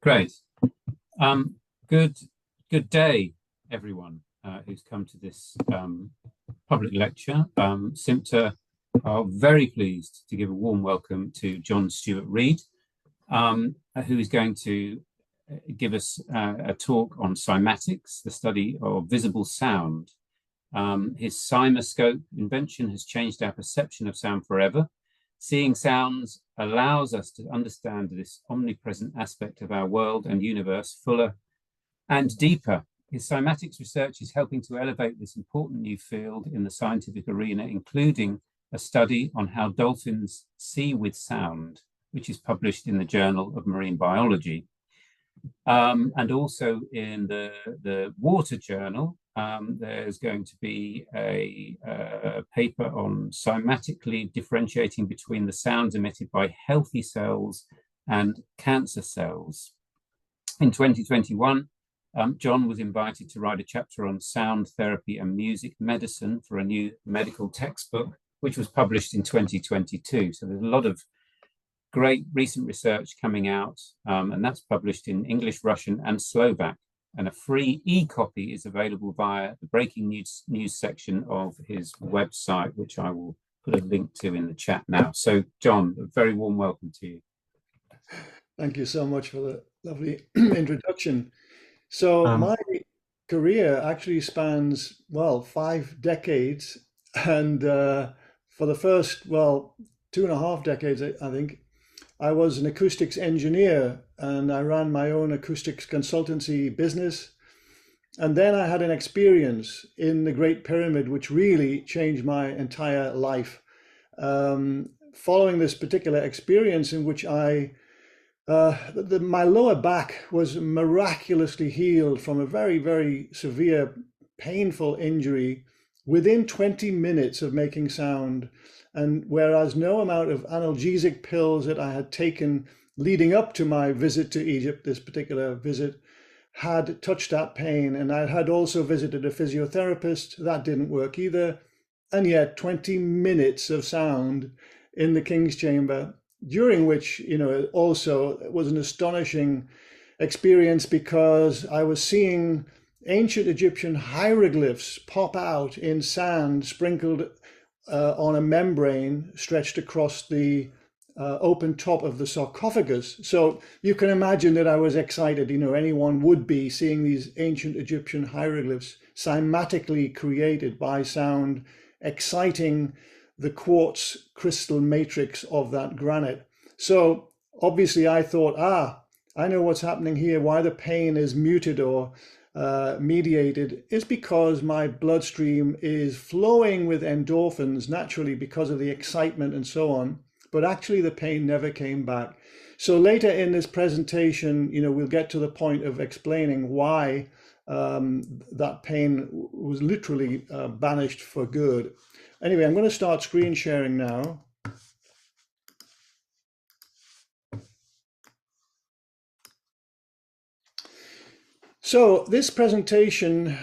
Great. Um, good day, everyone who's come to this public lecture. SIMPTA are very pleased to give a warm welcome to John Stuart Reid, who is going to give us a talk on cymatics, the study of visible sound. His CymaScope invention has changed our perception of sound forever. Seeing sounds allows us to understand this omnipresent aspect of our world and universe fuller and deeper. His cymatics research is helping to elevate this important new field in the scientific arena, including a study on how dolphins see with sound, which is published in the Journal of Marine Biology. And also in the Water Journal, there's going to be a paper on cymatically differentiating between the sounds emitted by healthy cells and cancer cells. In 2021, John was invited to write a chapter on sound therapy and music medicine for a new medical textbook, which was published in 2022. So there's a lot of great recent research coming out, and that's published in English, Russian, and Slovak. And a free e-copy is available via the breaking news section of his website, which I will put a link to in the chat now. So, John, a very warm welcome to you. Thank you so much for the lovely introduction. So my career actually spans, well, 5 decades. And for the first, 2.5 decades, I think, I was an acoustics engineer and I ran my own acoustics consultancy business. And then I had an experience in the Great Pyramid, which really changed my entire life. Following this particular experience in which my lower back was miraculously healed from a very, very severe, painful injury within 20 minutes of making sound. And whereas no amount of analgesic pills that I had taken leading up to my visit to Egypt, this particular visit, had touched that pain. And I had also visited a physiotherapist. That didn't work either. And yet 20 minutes of sound in the King's Chamber, during which, also it was an astonishing experience because I was seeing ancient Egyptian hieroglyphs pop out in sand sprinkled on a membrane stretched across the open top of the sarcophagus. So you can imagine that I was excited, anyone would be, seeing these ancient Egyptian hieroglyphs cymatically created by sound, exciting the quartz crystal matrix of that granite. So obviously I thought, I know what's happening here, why the pain is muted or mediated is because my bloodstream is flowing with endorphins naturally because of the excitement and so on, but actually the pain never came back. So later in this presentation, we'll get to the point of explaining why that pain was literally banished for good. Anyway, I'm going to start screen sharing now. So this presentation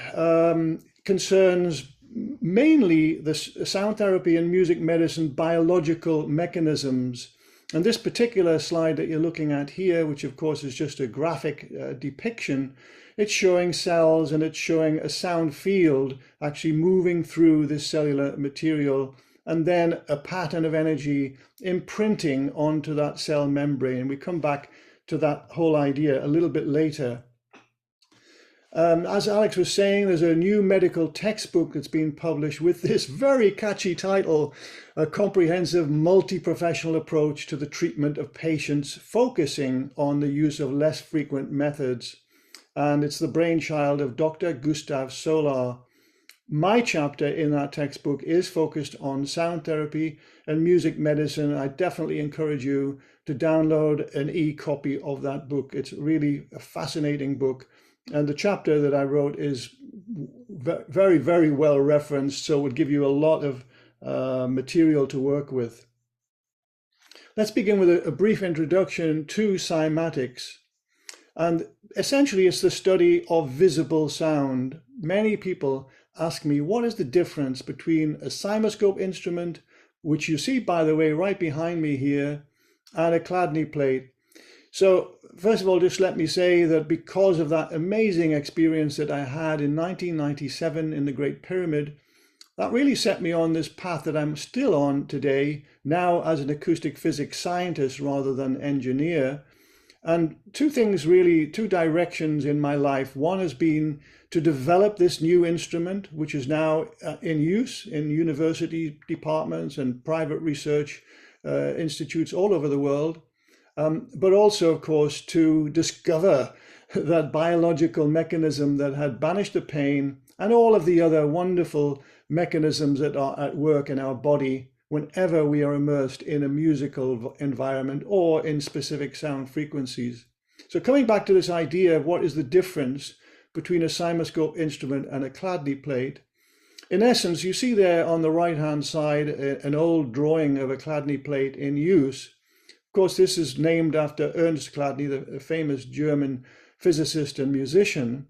concerns mainly the sound therapy and music medicine biological mechanisms. And this particular slide that you're looking at here, which of course is just a graphic depiction, it's showing cells and it's showing a sound field actually moving through this cellular material, and then a pattern of energy imprinting onto that cell membrane. We come back to that whole idea a little bit later. As Alex was saying, there's a new medical textbook that's been published with this very catchy title, A Comprehensive Multi-Professional Approach to the Treatment of Patients, focusing on the use of less frequent methods. And it's the brainchild of Dr. Gustav Solar. My chapter in that textbook is focused on sound therapy and music medicine. I definitely encourage you to download an e-copy of that book. It's really a fascinating book. And the chapter that I wrote is very, very well referenced, so it would give you a lot of material to work with. Let's begin with a brief introduction to cymatics. And essentially, it's the study of visible sound. Many people ask me, what is the difference between a CymaScope instrument, which you see, by the way, right behind me here, and a Chladni plate? So first of all, just let me say that because of that amazing experience that I had in 1997 in the Great Pyramid, that really set me on this path that I'm still on today, now as an acoustic physics scientist rather than engineer. And two things really, two directions in my life. One has been to develop this new instrument, which is now in use in university departments and private research institutes all over the world. But also, of course, to discover that biological mechanism that had banished the pain and all of the other wonderful mechanisms that are at work in our body whenever we are immersed in a musical environment or in specific sound frequencies. So coming back to this idea of what is the difference between a cymoscope instrument and a Chladni plate, in essence, you see there on the right-hand side an old drawing of a Chladni plate in use. Of course, this is named after Ernst Chladni, the famous German physicist and musician,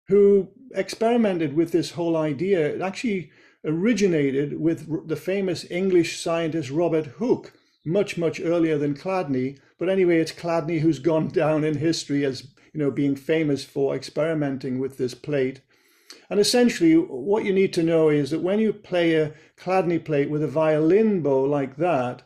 who experimented with this whole idea. It actually originated with the famous English scientist Robert Hooke, much earlier than Chladni. But anyway, it's Chladni who's gone down in history as, you know, being famous for experimenting with this plate. And essentially, what you need to know is that when you play a Chladni plate with a violin bow like that,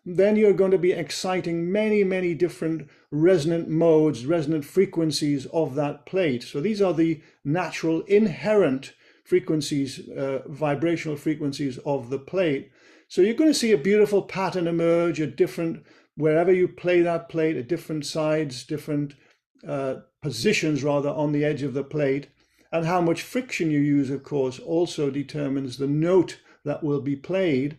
then you're going to be exciting many different resonant modes, resonant frequencies of that plate. So these are the natural inherent frequencies, vibrational frequencies of the plate. So you're going to see a beautiful pattern emerge at different, wherever you play that plate, at different sides, different positions rather on the edge of the plate. And how much friction you use, of course, also determines the note that will be played.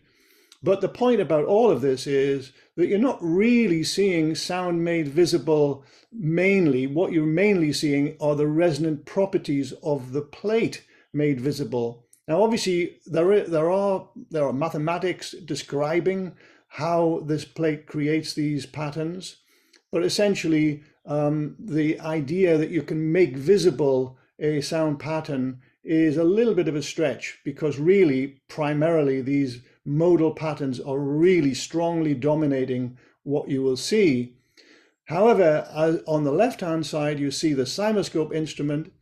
But the point about all of this is that you're not really seeing sound made visible mainly. What you're mainly seeing are the resonant properties of the plate made visible. Now, obviously, there are mathematics describing how this plate creates these patterns. But essentially, the idea that you can make visible a sound pattern is a little bit of a stretch, because really, primarily, these modal patterns are really strongly dominating what you will see. However, on the left-hand side, you see the cymoscope instrument.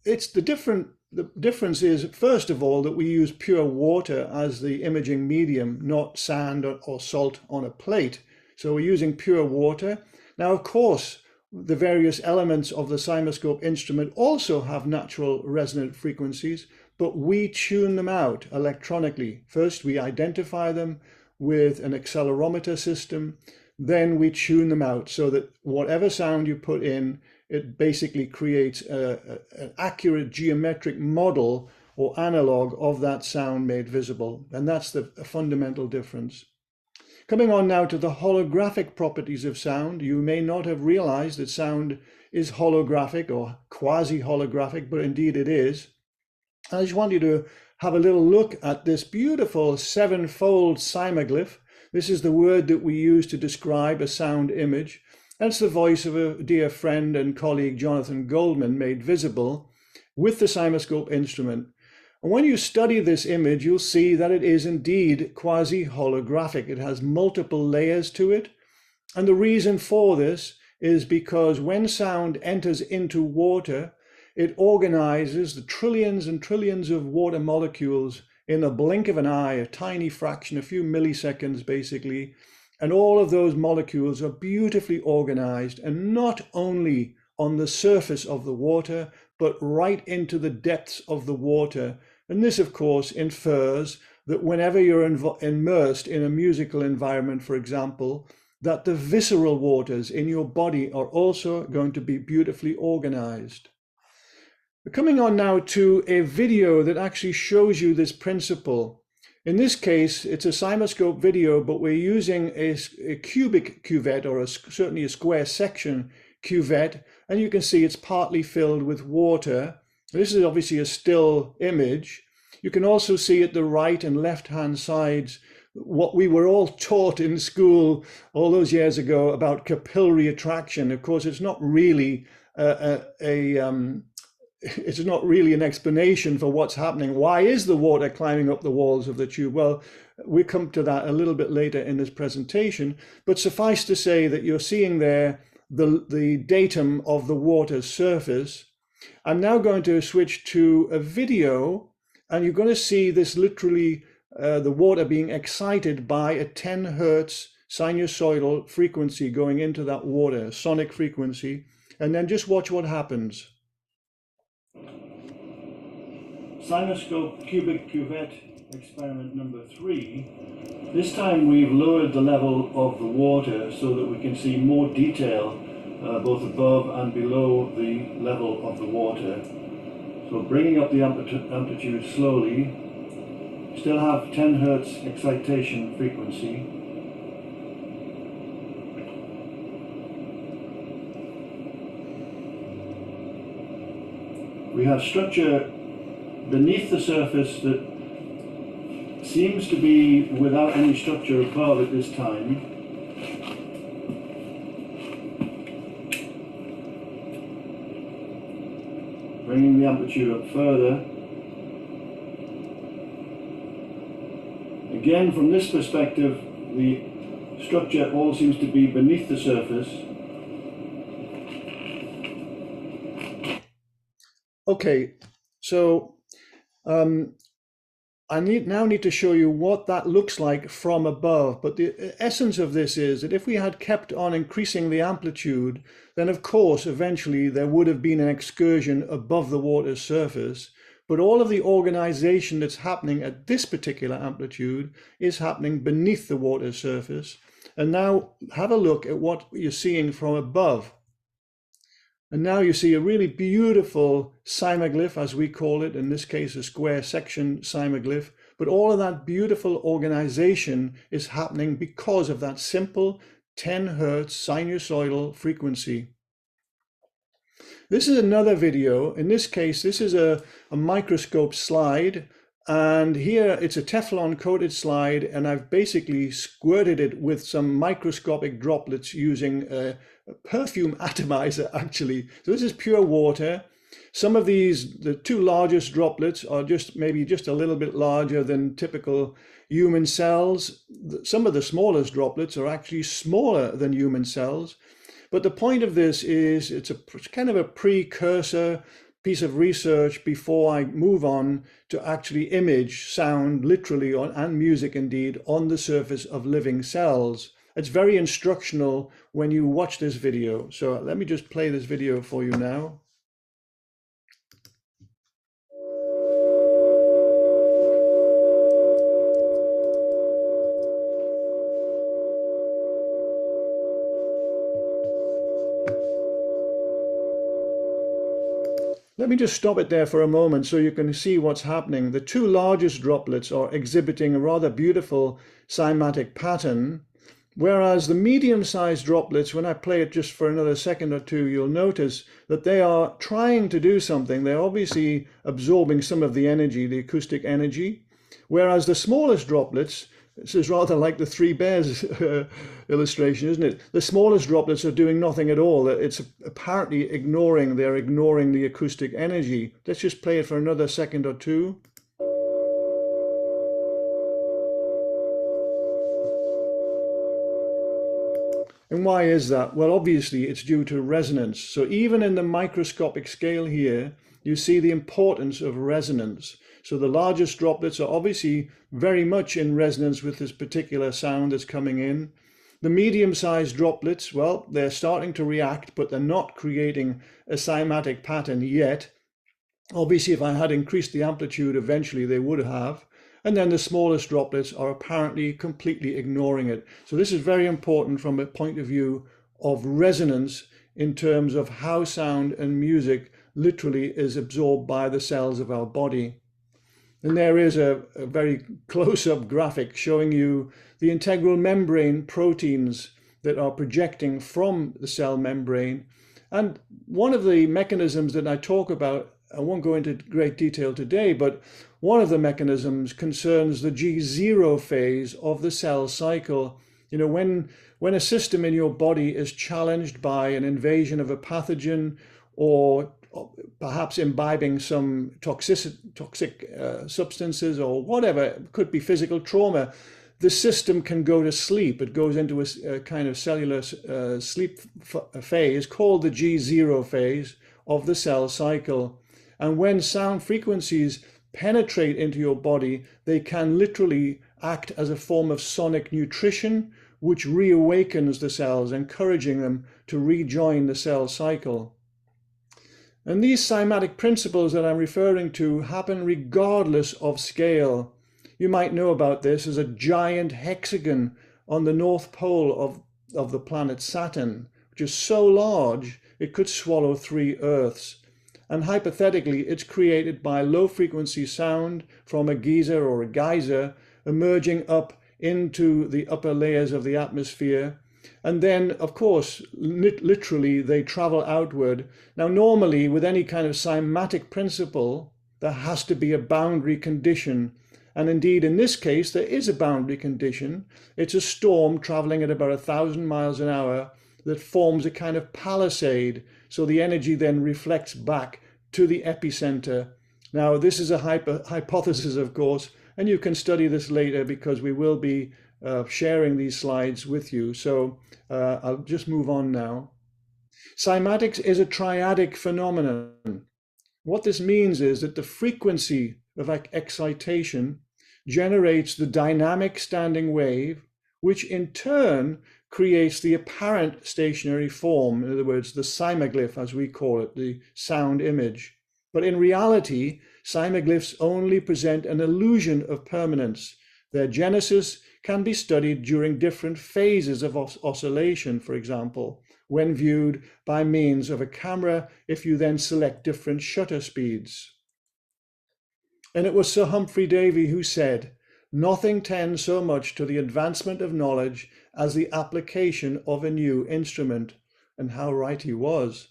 The difference is, first of all, that we use pure water as the imaging medium, not sand or salt on a plate. So we're using pure water. Now, of course, the various elements of the cymoscope instrument also have natural resonant frequencies, but we tune them out electronically. First, we identify them with an accelerometer system, then we tune them out so that whatever sound you put in, it basically creates an accurate geometric model or analog of that sound made visible. And that's the fundamental difference. Coming on now to the holographic properties of sound, you may not have realized that sound is holographic or quasi-holographic, but indeed it is. I just want you to have a little look at this beautiful seven-fold cymoglyph. This is the word that we use to describe a sound image. That's the voice of a dear friend and colleague, Jonathan Goldman, made visible with the cymoscope instrument. And when you study this image, you'll see that it is indeed quasi-holographic. It has multiple layers to it. And the reason for this is because when sound enters into water, it organizes the trillions and trillions of water molecules in a blink of an eye, a tiny fraction, a few milliseconds basically. And all of those molecules are beautifully organized, and not only on the surface of the water, but right into the depths of the water. And this, of course, infers that whenever you're immersed in a musical environment, for example, that the visceral waters in your body are also going to be beautifully organized. We're coming on now to a video that actually shows you this principle. In this case, it's a cymoscope video, but we're using a cubic cuvette, or certainly a square section cuvette, and you can see it's partly filled with water. This is obviously a still image. You can also see at the right and left-hand sides what we were all taught in school all those years ago about capillary attraction. Of course, it's not really it's not really an explanation for what's happening. Why is the water climbing up the walls of the tube? Well, we'll come to that a little bit later in this presentation, but suffice to say that you're seeing there the datum of the water's surface. I'm now going to switch to a video, and you're going to see this literally the water being excited by a 10 hertz sinusoidal frequency going into that water, sonic frequency, and then just watch what happens. Sinoscope cubic cuvette experiment number 3. This time we've lowered the level of the water so that we can see more detail both above and below the level of the water. So bringing up the amplitude slowly, still have 10 hertz excitation frequency. We have structure beneath the surface that seems to be without any structure above at this time. Bringing the amplitude up further. Again, from this perspective, the structure all seems to be beneath the surface. Okay, so I now need to show you what that looks like from above. But the essence of this is that if we had kept on increasing the amplitude, then of course eventually there would have been an excursion above the water's surface. But all of the organization that's happening at this particular amplitude is happening beneath the water's surface. And now have a look at what you're seeing from above. And now you see a really beautiful cymoglyph, as we call it, in this case a square section cymoglyph. But all of that beautiful organization is happening because of that simple 10 hertz sinusoidal frequency. This is another video. In this case, this is a microscope slide. And here it's a Teflon coated slide, and I've basically squirted it with some microscopic droplets using a perfume atomizer, actually. So this is pure water. Some of these, the two largest droplets are maybe just a little bit larger than typical human cells. Some of the smallest droplets are actually smaller than human cells. But the point of this is it's kind of a precursor piece of research before I move on to actually image sound literally and music indeed on the surface of living cells. It's very instructional when you watch this video. So let me just play this video for you now. Let me just stop it there for a moment so you can see what's happening. The two largest droplets are exhibiting a rather beautiful cymatic pattern, whereas the medium-sized droplets, when I play it just for another second or two, you'll notice that they are trying to do something. They're obviously absorbing some of the energy, the acoustic energy, whereas the smallest droplets, this is rather like the Three Bears illustration, isn't it? The smallest droplets are doing nothing at all. It's apparently they're ignoring the acoustic energy. Let's just play it for another second or two. And why is that? Well, obviously it's due to resonance. So even in the microscopic scale here, you see the importance of resonance. So the largest droplets are obviously very much in resonance with this particular sound that's coming in. The medium-sized droplets, well, they're starting to react, but they're not creating a cymatic pattern yet. Obviously, if I had increased the amplitude, eventually they would have. And then the smallest droplets are apparently completely ignoring it. So this is very important from a point of view of resonance in terms of how sound and music literally is absorbed by the cells of our body. And there is a very close-up graphic showing you the integral membrane proteins that are projecting from the cell membrane. And one of the mechanisms that I talk about, I won't go into great detail today, but one of the mechanisms concerns the G0 phase of the cell cycle. You know, when a system in your body is challenged by an invasion of a pathogen or perhaps imbibing some toxic substances or whatever, it could be physical trauma, the system can go to sleep. It goes into a kind of cellular sleep phase called the G0 phase of the cell cycle. And when sound frequencies penetrate into your body, they can literally act as a form of sonic nutrition, which reawakens the cells, encouraging them to rejoin the cell cycle. And these cymatic principles that I'm referring to happen regardless of scale. You might know about this as a giant hexagon on the North Pole of the planet Saturn, which is so large it could swallow 3 Earths. And hypothetically, it's created by low-frequency sound from a geyser or a geyser emerging up into the upper layers of the atmosphere. And then, of course, literally, they travel outward. Now, normally, with any kind of cymatic principle, there has to be a boundary condition. And indeed, in this case, there is a boundary condition. It's a storm traveling at about 1,000 miles an hour that forms a kind of palisade. So the energy then reflects back to the epicenter. Now, this is a hypothesis, of course, and you can study this later because we will be sharing these slides with you. So I'll just move on now. Cymatics is a triadic phenomenon. What this means is that the frequency of excitation generates the dynamic standing wave, which in turn creates the apparent stationary form, in other words, the cymaglyph, as we call it, the sound image. But in reality, cymaglyphs only present an illusion of permanence. Their genesis can be studied during different phases of oscillation, for example, when viewed by means of a camera, if you then select different shutter speeds. And it was Sir Humphrey Davy who said, "Nothing tends so much to the advancement of knowledge as the application of a new instrument." And how right he was.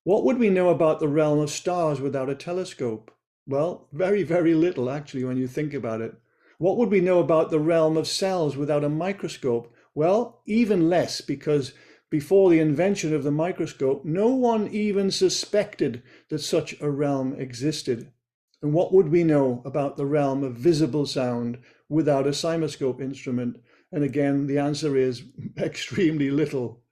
What would we know about the realm of stars without a telescope? Well, very, very little, actually, when you think about it. What would we know about the realm of cells without a microscope? Well, even less, because before the invention of the microscope, no one even suspected that such a realm existed. And what would we know about the realm of visible sound without a cymoscope instrument? And again, the answer is extremely little.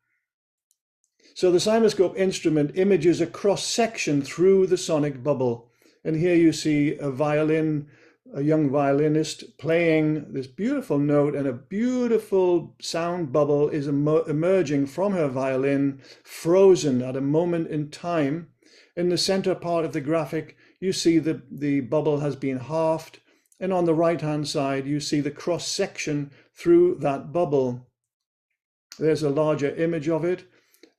So the cymoscope instrument images a cross-section through the sonic bubble. And here you see a violin, a young violinist playing this beautiful note, and a beautiful sound bubble is emerging from her violin, frozen at a moment in time. In the center part of the graphic, you see the bubble has been halved, and on the right-hand side, you see the cross-section through that bubble. There's a larger image of it.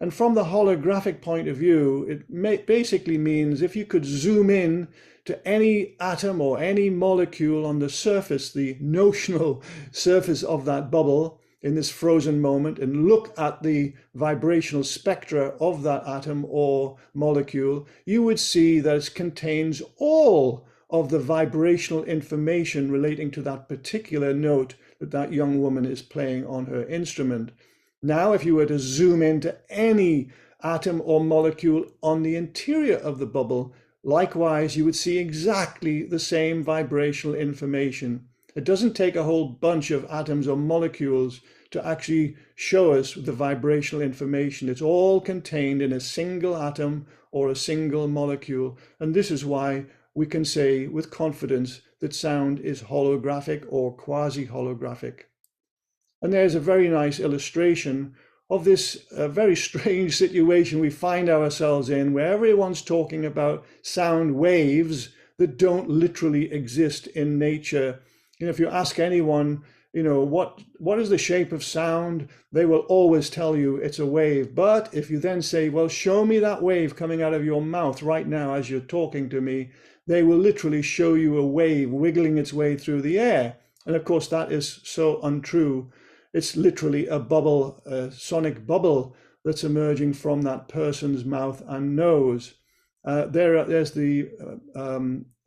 And from the holographic point of view, it basically means if you could zoom in to any atom or any molecule on the surface, the notional surface of that bubble in this frozen moment, and look at the vibrational spectra of that atom or molecule, you would see that it contains all of the vibrational information relating to that particular note that that young woman is playing on her instrument. Now, if you were to zoom into any atom or molecule on the interior of the bubble, likewise, you would see exactly the same vibrational information. It doesn't take a whole bunch of atoms or molecules to actually show us the vibrational information. It's all contained in a single atom or a single molecule. And this is why we can say with confidence that sound is holographic or quasi-holographic. And there's a very nice illustration of this very strange situation we find ourselves in, where everyone's talking about sound waves that don't literally exist in nature. You know, if you ask anyone, you know, what is the shape of sound, they will always tell you it's a wave. But if you then say, well, show me that wave coming out of your mouth right now as you're talking to me, they will literally show you a wave wiggling its way through the air. And of course, that is so untrue. It's literally a bubble, a sonic bubble that's emerging from that person's mouth and nose. There's the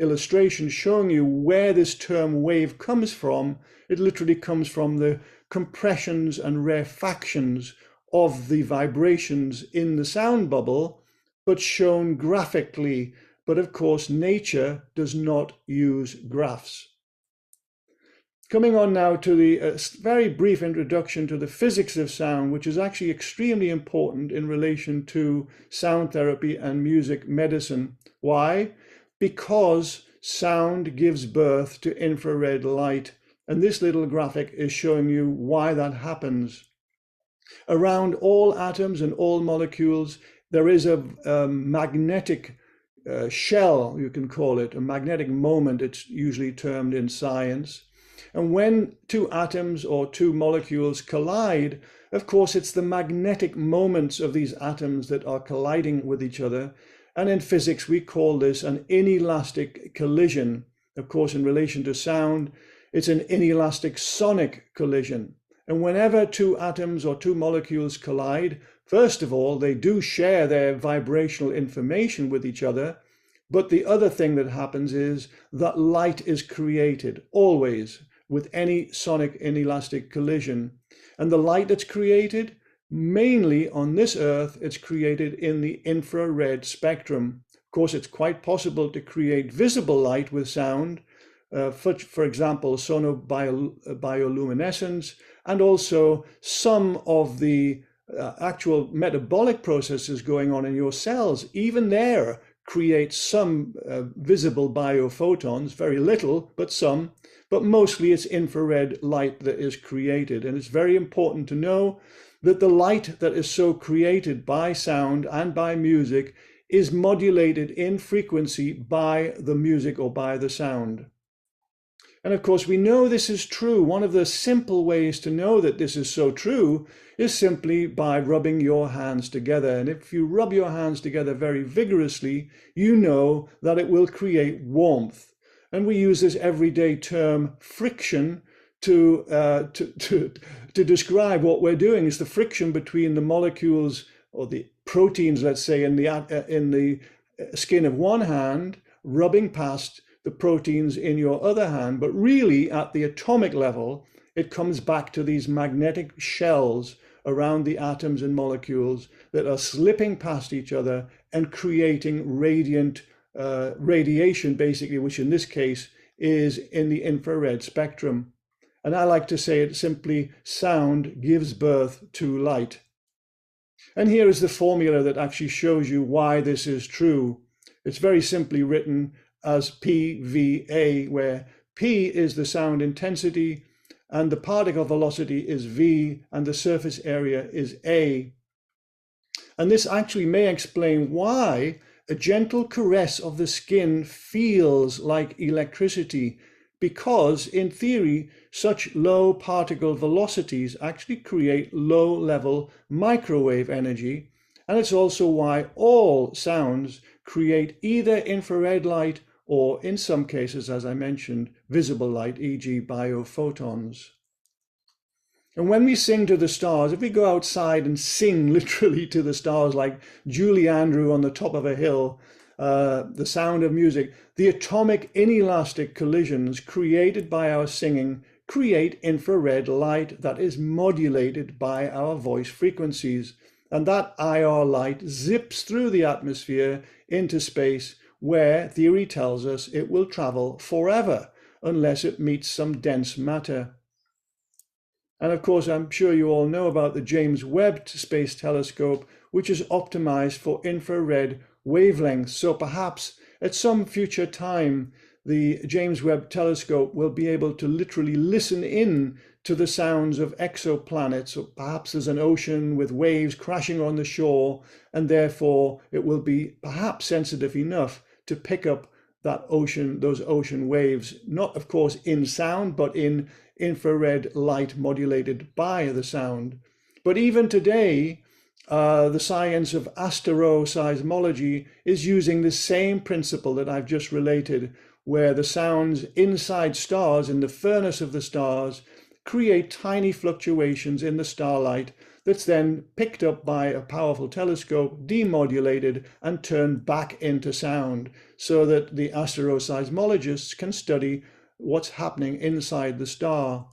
illustration showing you where this term wave comes from. It literally comes from the compressions and rarefactions of the vibrations in the sound bubble, but shown graphically. But of course, nature does not use graphs. Coming on now to the very brief introduction to the physics of sound, which is actually extremely important in relation to sound therapy and music medicine. Why? Because sound gives birth to infrared light. And this little graphic is showing you why that happens. Around all atoms and all molecules, there is a magnetic shell, you can call it, a magnetic moment, it's usually termed in science. And when two atoms or two molecules collide, of course, it's the magnetic moments of these atoms that are colliding with each other. And in physics, we call this an inelastic collision. Of course, in relation to sound, it's an inelastic sonic collision. And whenever two atoms or two molecules collide, first of all, they do share their vibrational information with each other. But the other thing that happens is that light is created, always, with any sonic inelastic collision. And the light that's created, mainly on this earth, it's created in the infrared spectrum. Of course, it's quite possible to create visible light with sound, for example, sonobioluminescence, and also some of the actual metabolic processes going on in your cells, even there, create some visible biophotons, very little, but some. But mostly it's infrared light that is created. And it's very important to know that the light that is so created by sound and by music is modulated in frequency by the music or by the sound. And of course, we know this is true. One of the simple ways to know that this is so true is simply by rubbing your hands together. And if you rub your hands together very vigorously, you know that it will create warmth. And we use this everyday term friction to describe what we're doing. It's the friction between the molecules or the proteins, let's say, in the skin of one hand, rubbing past the proteins in your other hand. But really, at the atomic level, it comes back to these magnetic shells around the atoms and molecules that are slipping past each other and creating radiant radiation, basically, which in this case is in the infrared spectrum. And I like to say it simply, sound gives birth to light. And here is the formula that actually shows you why this is true. It's very simply written as PVA, where P is the sound intensity and the particle velocity is V and the surface area is A. And this actually may explain why a gentle caress of the skin feels like electricity, because in theory, such low particle velocities actually create low-level microwave energy. And it's also why all sounds create either infrared light or, in some cases, as I mentioned, visible light, e.g. biophotons. And when we sing to the stars, if we go outside and sing literally to the stars like Julie Andrew on the top of a hill, the sound of music, the atomic inelastic collisions created by our singing create infrared light that is modulated by our voice frequencies. And that IR light zips through the atmosphere into space, where theory tells us it will travel forever unless it meets some dense matter. And of course, I'm sure you all know about the James Webb Space Telescope, which is optimized for infrared wavelengths. So perhaps at some future time, the James Webb Telescope will be able to literally listen in to the sounds of exoplanets. Or perhaps there's an ocean with waves crashing on the shore, and therefore it will be perhaps sensitive enough to pick up that ocean, those ocean waves, not of course in sound, but in infrared light modulated by the sound. But even today, the science of asteroseismology is using the same principle that I've just related, where the sounds inside stars, in the furnace of the stars, create tiny fluctuations in the starlight that's then picked up by a powerful telescope, demodulated, and turned back into sound, so that the asteroseismologists can study what's happening inside the star.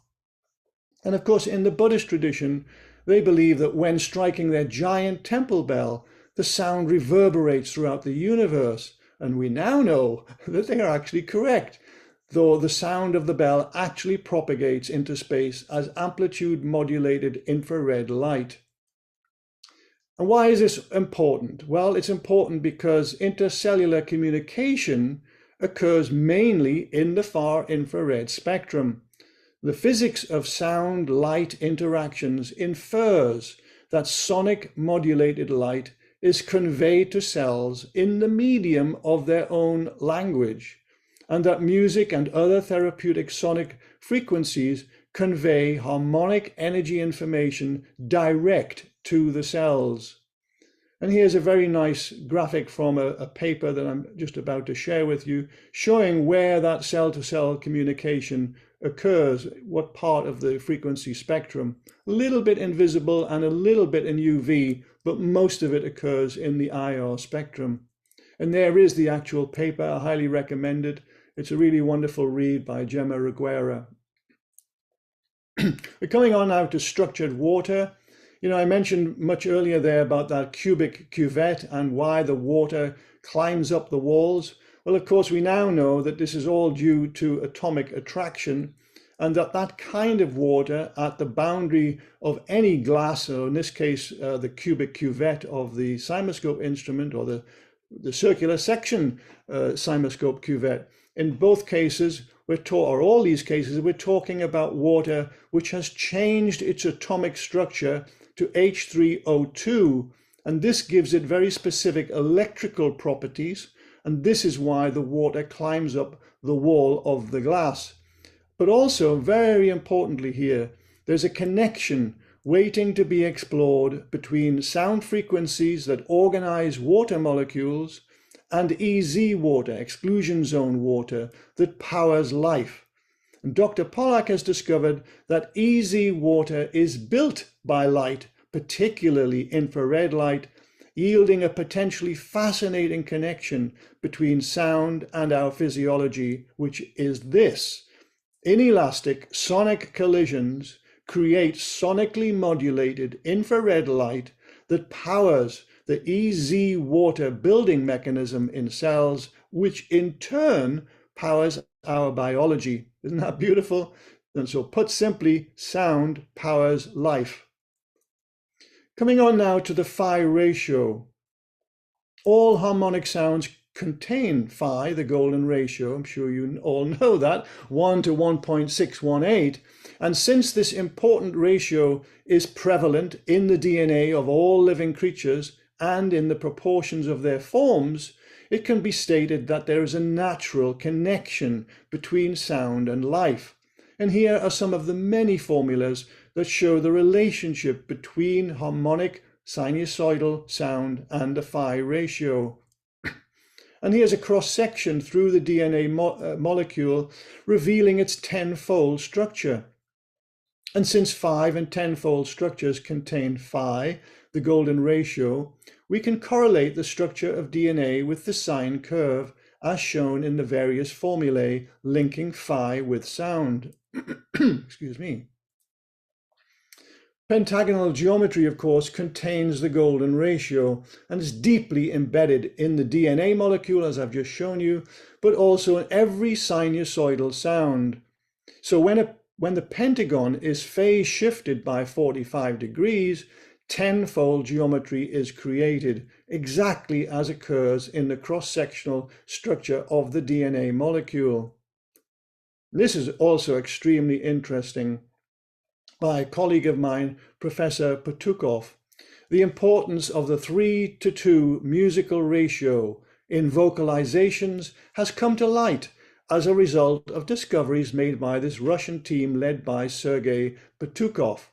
And of course, in the Buddhist tradition, they believe that when striking their giant temple bell, the sound reverberates throughout the universe. And we now know that they are actually correct. though the sound of the bell actually propagates into space as amplitude modulated infrared light. And why is this important? Well, it's important because intercellular communication occurs mainly in the far infrared spectrum. The physics of sound-light interactions infers that sonic modulated light is conveyed to cells in the medium of their own language, and that music and other therapeutic sonic frequencies convey harmonic energy information direct to the cells. And here's a very nice graphic from a paper that I'm just about to share with you, showing where that cell-to-cell communication occurs, what part of the frequency spectrum. A little bit invisible and a little bit in UV, but most of it occurs in the IR spectrum. And there is the actual paper. I highly recommend it. It's a really wonderful read by Gemma Reguera. We're coming on now to structured water. You know, I mentioned much earlier there about that cubic cuvette and why the water climbs up the walls. Well, of course, we now know that this is all due to atomic attraction, and that kind of water at the boundary of any glass, or in this case, the cubic cuvette of the cymoscope instrument, or the circular section cymoscope cuvette. In both cases, or all these cases, we're talking about water which has changed its atomic structure to H3O2, and this gives it very specific electrical properties, and this is why the water climbs up the wall of the glass. But also, very importantly here, there's a connection waiting to be explored between sound frequencies that organize water molecules and EZ water, exclusion zone water, that powers life. And Dr. Pollack has discovered that EZ water is built by light, particularly infrared light, yielding a potentially fascinating connection between sound and our physiology, which is this: inelastic sonic collisions create sonically modulated infrared light that powers the EZ water building mechanism in cells, which in turn powers our biology. Isn't that beautiful? And so, put simply, sound powers life. Coming on now to the phi ratio. All harmonic sounds contain phi, the golden ratio. I'm sure you all know that, 1 to 1.618. And since this important ratio is prevalent in the DNA of all living creatures and in the proportions of their forms, it can be stated that there is a natural connection between sound and life. And here are some of the many formulas that show the relationship between harmonic sinusoidal sound and the phi ratio. And here's a cross-section through the DNA molecule revealing its tenfold structure. And since 5 and 10-fold structures contain phi, the golden ratio, we can correlate the structure of DNA with the sine curve as shown in the various formulae linking phi with sound. Excuse me. Pentagonal geometry, of course, contains the golden ratio and is deeply embedded in the DNA molecule, as I've just shown you, but also in every sinusoidal sound. So when the pentagon is phase shifted by 45 degrees, tenfold geometry is created, exactly as occurs in the cross-sectional structure of the DNA molecule. This is also extremely interesting. By a colleague of mine, Professor Petukov, the importance of the 3:2 musical ratio in vocalizations has come to light as a result of discoveries made by this Russian team led by Sergei Petukov.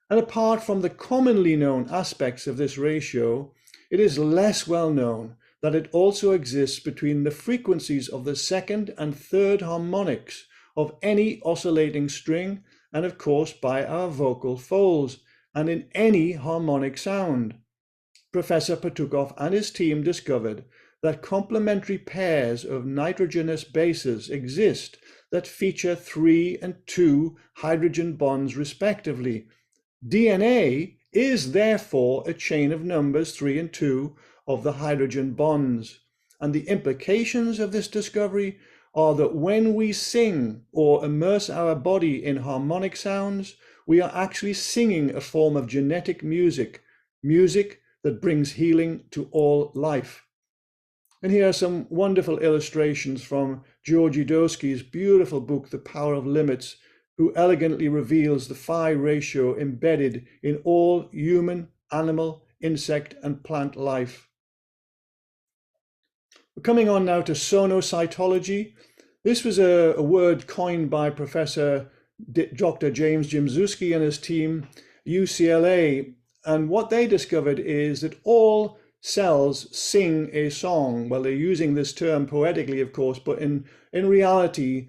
And apart from the commonly known aspects of this ratio, it is less well known that it also exists between the frequencies of the second and third harmonics of any oscillating string, and of course by our vocal folds, and in any harmonic sound. Professor Petukov and his team discovered that complementary pairs of nitrogenous bases exist that feature 3 and 2 hydrogen bonds respectively. DNA is therefore a chain of numbers 3 and 2 of the hydrogen bonds, and the implications of this discovery are that when we sing or immerse our body in harmonic sounds, we are actually singing a form of genetic music, music that brings healing to all life. And here are some wonderful illustrations from Georgi Doski's beautiful book, The Power of Limits, who elegantly reveals the phi ratio embedded in all human, animal, insect, and plant life. We're coming on now to sonocytology. This was a word coined by Professor Dr. James Jimzewski and his team, UCLA. And what they discovered is that all cells sing a song. Well, they're using this term poetically, of course, but in reality,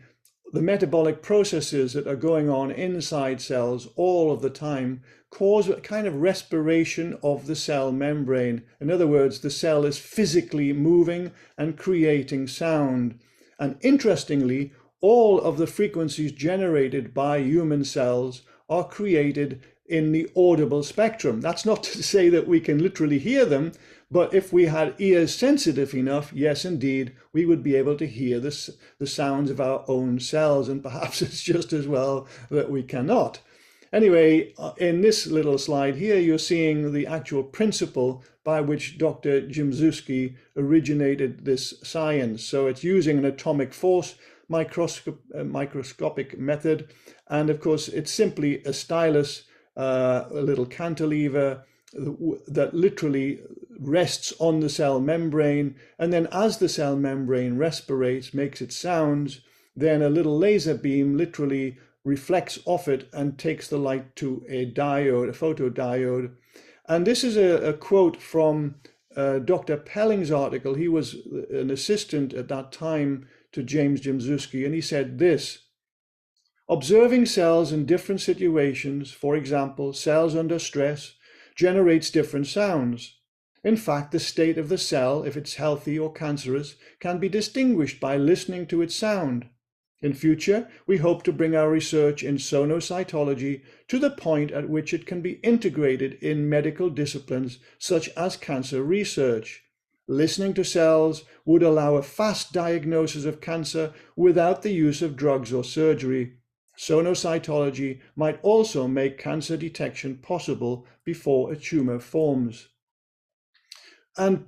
the metabolic processes that are going on inside cells all of the time cause a kind of respiration of the cell membrane. In other words, the cell is physically moving and creating sound. And interestingly, all of the frequencies generated by human cells are created in the audible spectrum. That's not to say that we can literally hear them, but if we had ears sensitive enough, yes, indeed, we would be able to hear the sounds of our own cells, and perhaps it's just as well that we cannot. Anyway, in this little slide here, you're seeing the actual principle by which Dr. Jimzewski originated this science. So it's using an atomic force microscopic method, and of course, it's simply a stylus, a little cantilever that literally rests on the cell membrane, and then as the cell membrane respirates, makes its sounds, then a little laser beam literally reflects off it and takes the light to a diode, a photodiode. And this is a quote from Dr. Pelling's article. He was an assistant at that time to James Jimzewski, and he said this: observing cells in different situations, for example, cells under stress, generates different sounds. In fact, the state of the cell, if it's healthy or cancerous, can be distinguished by listening to its sound. In future, we hope to bring our research in sonocytology to the point at which it can be integrated in medical disciplines such as cancer research. Listening to cells would allow a fast diagnosis of cancer without the use of drugs or surgery. Sonocytology might also make cancer detection possible before a tumor forms. And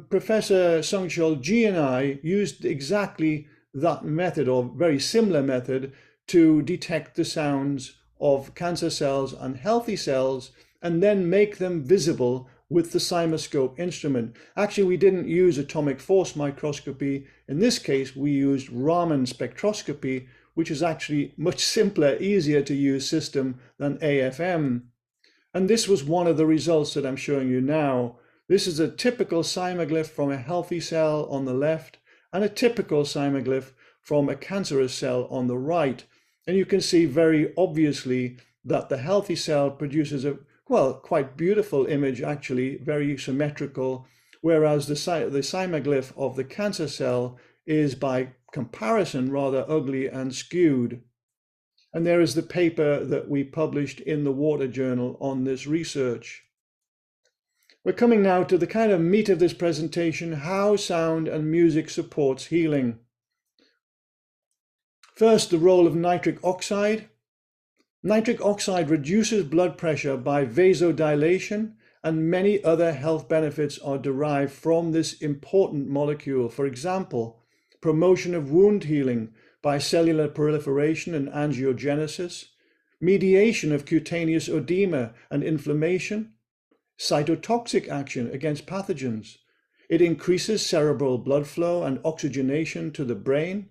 Professor Sungchul Ji and I used exactly that method, or very similar method, to detect the sounds of cancer cells and healthy cells, and then make them visible with the CymaScope instrument. Actually, we didn't use atomic force microscopy. In this case, we used Raman spectroscopy, which is actually much simpler, easier to use system than AFM. And this was one of the results that I'm showing you now. This is a typical cymaglyph from a healthy cell on the left, and a typical cymaglyph from a cancerous cell on the right. And you can see very obviously that the healthy cell produces a, well, quite beautiful image, actually, very symmetrical, whereas the cymaglyph of the cancer cell is by comparison rather ugly and skewed. And there is the paper that we published in the Water Journal on this research. We're coming now to the kind of meat of this presentation: how sound and music supports healing. First, the role of nitric oxide. Nitric oxide reduces blood pressure by vasodilation, and many other health benefits are derived from this important molecule. For example, promotion of wound healing by cellular proliferation and angiogenesis, mediation of cutaneous edema and inflammation, cytotoxic action against pathogens. It increases cerebral blood flow and oxygenation to the brain.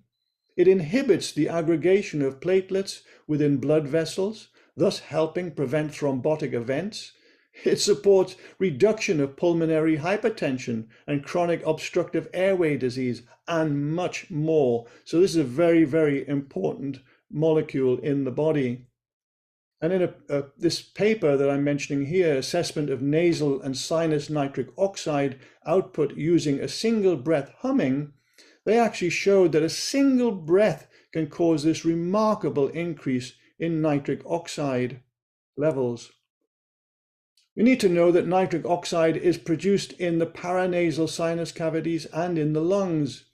It inhibits the aggregation of platelets within blood vessels, thus helping prevent thrombotic events. It supports reduction of pulmonary hypertension and chronic obstructive airway disease, and much more. So this is a very, very important molecule in the body. And in this paper that I'm mentioning here, assessment of nasal and sinus nitric oxide output using a single breath humming, they actually showed that a single breath can cause this remarkable increase in nitric oxide levels. You need to know that nitric oxide is produced in the paranasal sinus cavities and in the lungs.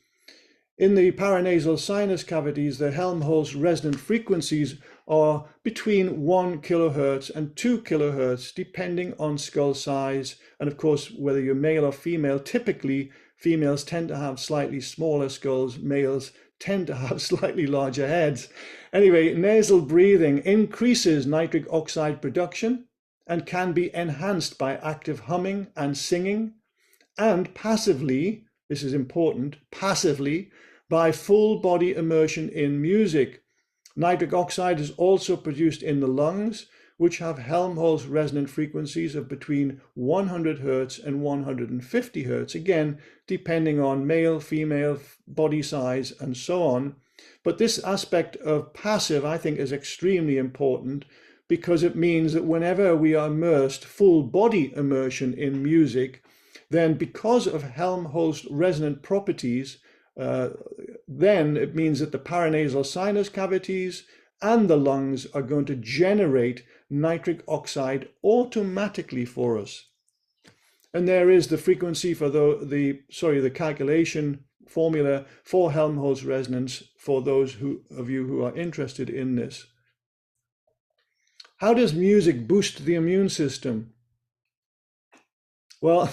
In the paranasal sinus cavities, the Helmholtz resonant frequencies are between 1 kilohertz and 2 kilohertz, depending on skull size. And of course, whether you're male or female, typically females tend to have slightly smaller skulls, males tend to have slightly larger heads. Anyway, nasal breathing increases nitric oxide production and can be enhanced by active humming and singing, and passively, this is important, passively by full body immersion in music. Nitric oxide is also produced in the lungs, which have Helmholtz resonant frequencies of between 100 Hz and 150 Hz, again, depending on male, female, body size, and so on. But this aspect of passive, I think, is extremely important, because it means that whenever we are immersed, full body immersion in music, then because of Helmholtz resonant properties, then it means that the paranasal sinus cavities and the lungs are going to generate nitric oxide automatically for us. And there is the frequency for the calculation formula for Helmholtz resonance for those of you who are interested in this. How does music boost the immune system? Well,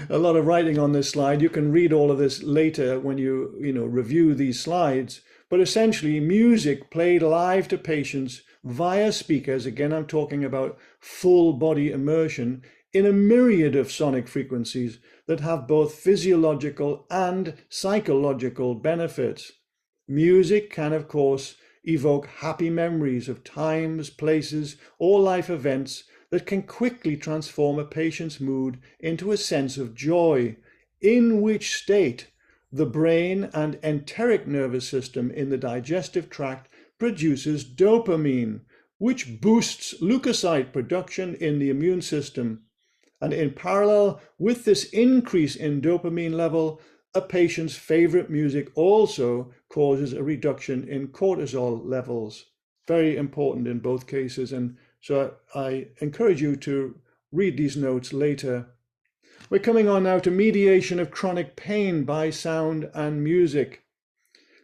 a lot of writing on this slide. You can read all of this later when you review these slides. But essentially, music played live to patients via speakers, again, I'm talking about full body immersion, in a myriad of sonic frequencies that have both physiological and psychological benefits. Music can, of course, evoke happy memories of times, places, or life events that can quickly transform a patient's mood into a sense of joy, in which state the brain and enteric nervous system in the digestive tract produces dopamine, which boosts leukocyte production in the immune system. And in parallel with this increase in dopamine level, a patient's favorite music also causes a reduction in cortisol levels. Very important in both cases. And so I encourage you to read these notes later. We're coming on now to mediation of chronic pain by sound and music.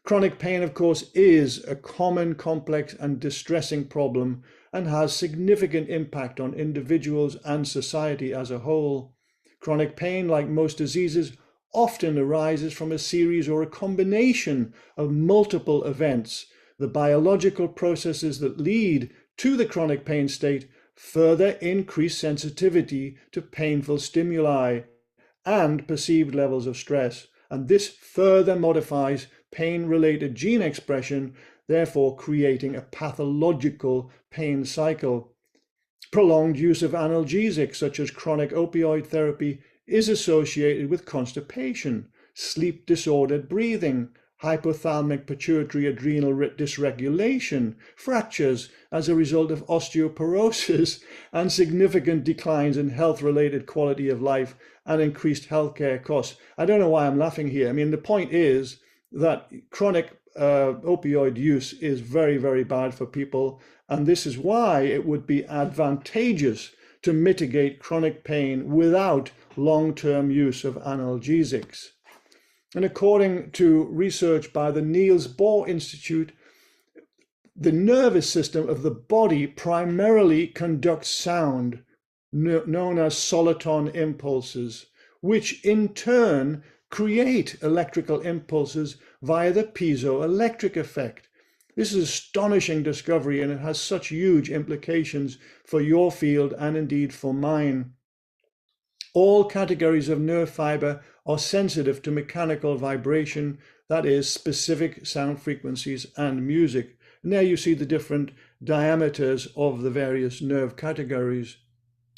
Chronic pain, of course, is a common, complex, and distressing problem and has significant impact on individuals and society as a whole. Chronic pain, like most diseases, often arises from a series or a combination of multiple events. The biological processes that lead to the chronic pain state further increase sensitivity to painful stimuli and perceived levels of stress, and this further modifies pain-related gene expression, therefore creating a pathological pain cycle. Prolonged use of analgesics, such as chronic opioid therapy, is associated with constipation, sleep-disordered breathing, hypothalamic pituitary adrenal dysregulation, fractures as a result of osteoporosis, and significant declines in health-related quality of life and increased healthcare costs. I don't know why I'm laughing here. I mean, the point is that chronic opioid use is very, very bad for people, and this is why it would be advantageous to mitigate chronic pain without long-term use of analgesics. And according to research by the Niels Bohr Institute, the nervous system of the body primarily conducts sound, known as soliton impulses, which in turn create electrical impulses via the piezoelectric effect. This is an astonishing discovery, and it has such huge implications for your field and indeed for mine. All categories of nerve fiber are sensitive to mechanical vibration, that is, specific sound frequencies and music. And there you see the different diameters of the various nerve categories.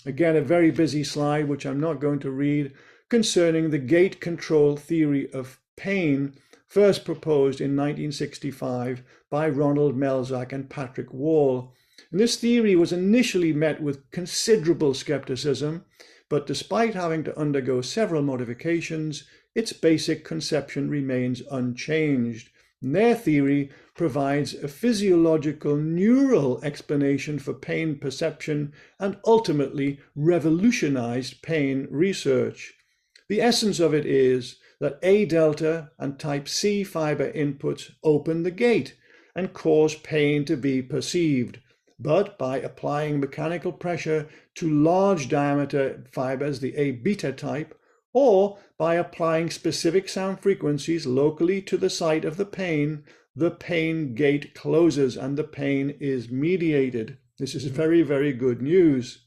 Again, a very busy slide, which I'm not going to read, concerning the gate control theory of pain, first proposed in 1965 by Ronald Melzack and Patrick Wall. And this theory was initially met with considerable skepticism, but despite having to undergo several modifications, its basic conception remains unchanged. And their theory provides a physiological neural explanation for pain perception and ultimately revolutionized pain research. The essence of it is that A delta and type C fiber inputs open the gate and cause pain to be perceived. But by applying mechanical pressure to large diameter fibers, the A beta type, or by applying specific sound frequencies locally to the site of the pain gate closes and the pain is mediated. This is very, very good news.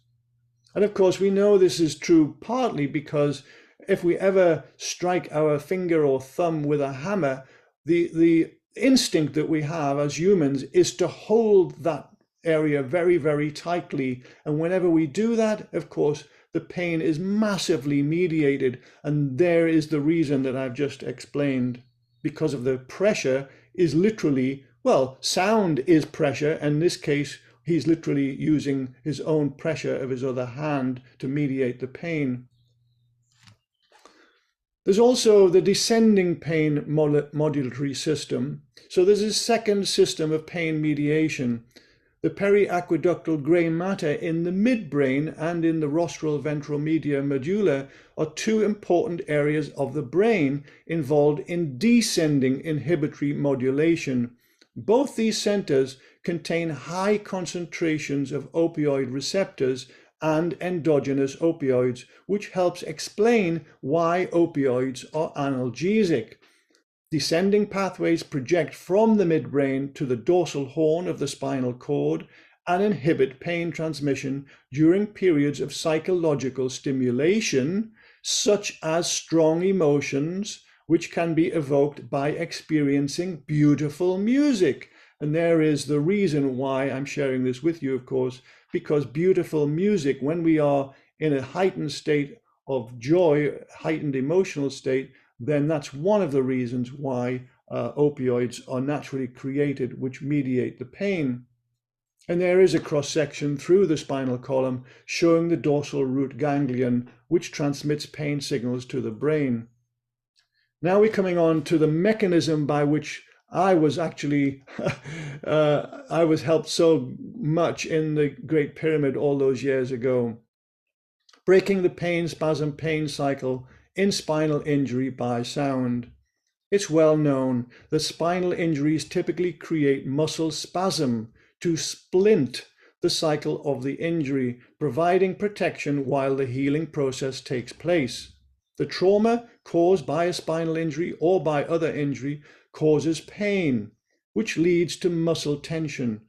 And of course, we know this is true partly because if we ever strike our finger or thumb with a hammer, the instinct that we have as humans is to hold that area very, very tightly. And whenever we do that, of course, the pain is massively mediated. And there is the reason that I've just explained. Because of the pressure is literally, well, sound is pressure. In this case, he's literally using his own pressure of his other hand to mediate the pain. There's also the descending pain modulatory system. So there's a second system of pain mediation. The periaqueductal grey matter in the midbrain and in the rostral ventral media medulla are two important areas of the brain involved in descending inhibitory modulation. Both these centers contain high concentrations of opioid receptors and endogenous opioids, which helps explain why opioids are analgesic. Descending pathways project from the midbrain to the dorsal horn of the spinal cord and inhibit pain transmission during periods of psychological stimulation, such as strong emotions, which can be evoked by experiencing beautiful music. And there is the reason why I'm sharing this with you, of course, because beautiful music, when we are in a heightened state of joy, heightened emotional state, then that's one of the reasons why opioids are naturally created, which mediate the pain. And there is a cross-section through the spinal column showing the dorsal root ganglion, which transmits pain signals to the brain. Now we're coming on to the mechanism by which I was actually, I was helped so much in the Great Pyramid all those years ago. Breaking the pain, spasm, pain cycle in spinal injury by sound. It's well known that spinal injuries typically create muscle spasm to splint the cycle of the injury, providing protection while the healing process takes place. The trauma caused by a spinal injury or by other injury causes pain, which leads to muscle tension.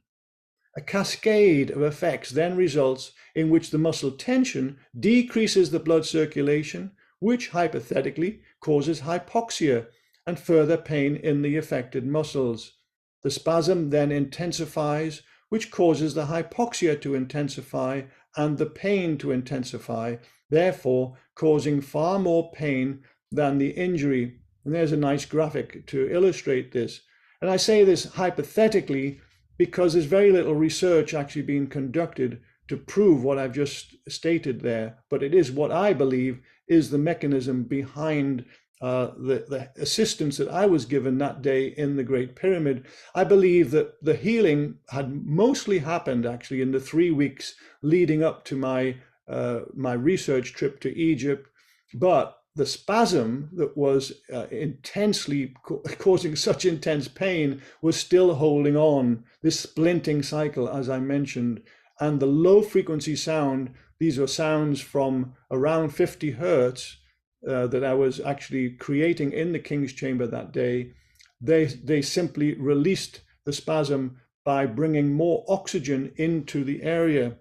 A cascade of effects then results in which the muscle tension decreases the blood circulation, which hypothetically causes hypoxia and further pain in the affected muscles. The spasm then intensifies, which causes the hypoxia to intensify and the pain to intensify, therefore causing far more pain than the injury. And there's a nice graphic to illustrate this. And I say this hypothetically because there's very little research actually being conducted to prove what I've just stated there, but it is what I believe is the mechanism behind the assistance that I was given that day in the Great Pyramid. I believe that the healing had mostly happened actually in the 3 weeks leading up to my research trip to Egypt, but the spasm that was intensely causing such intense pain was still holding on, this splinting cycle, as I mentioned. And the low frequency sound, these are sounds from around 50 hertz that I was actually creating in the King's Chamber that day, they simply released the spasm by bringing more oxygen into the area.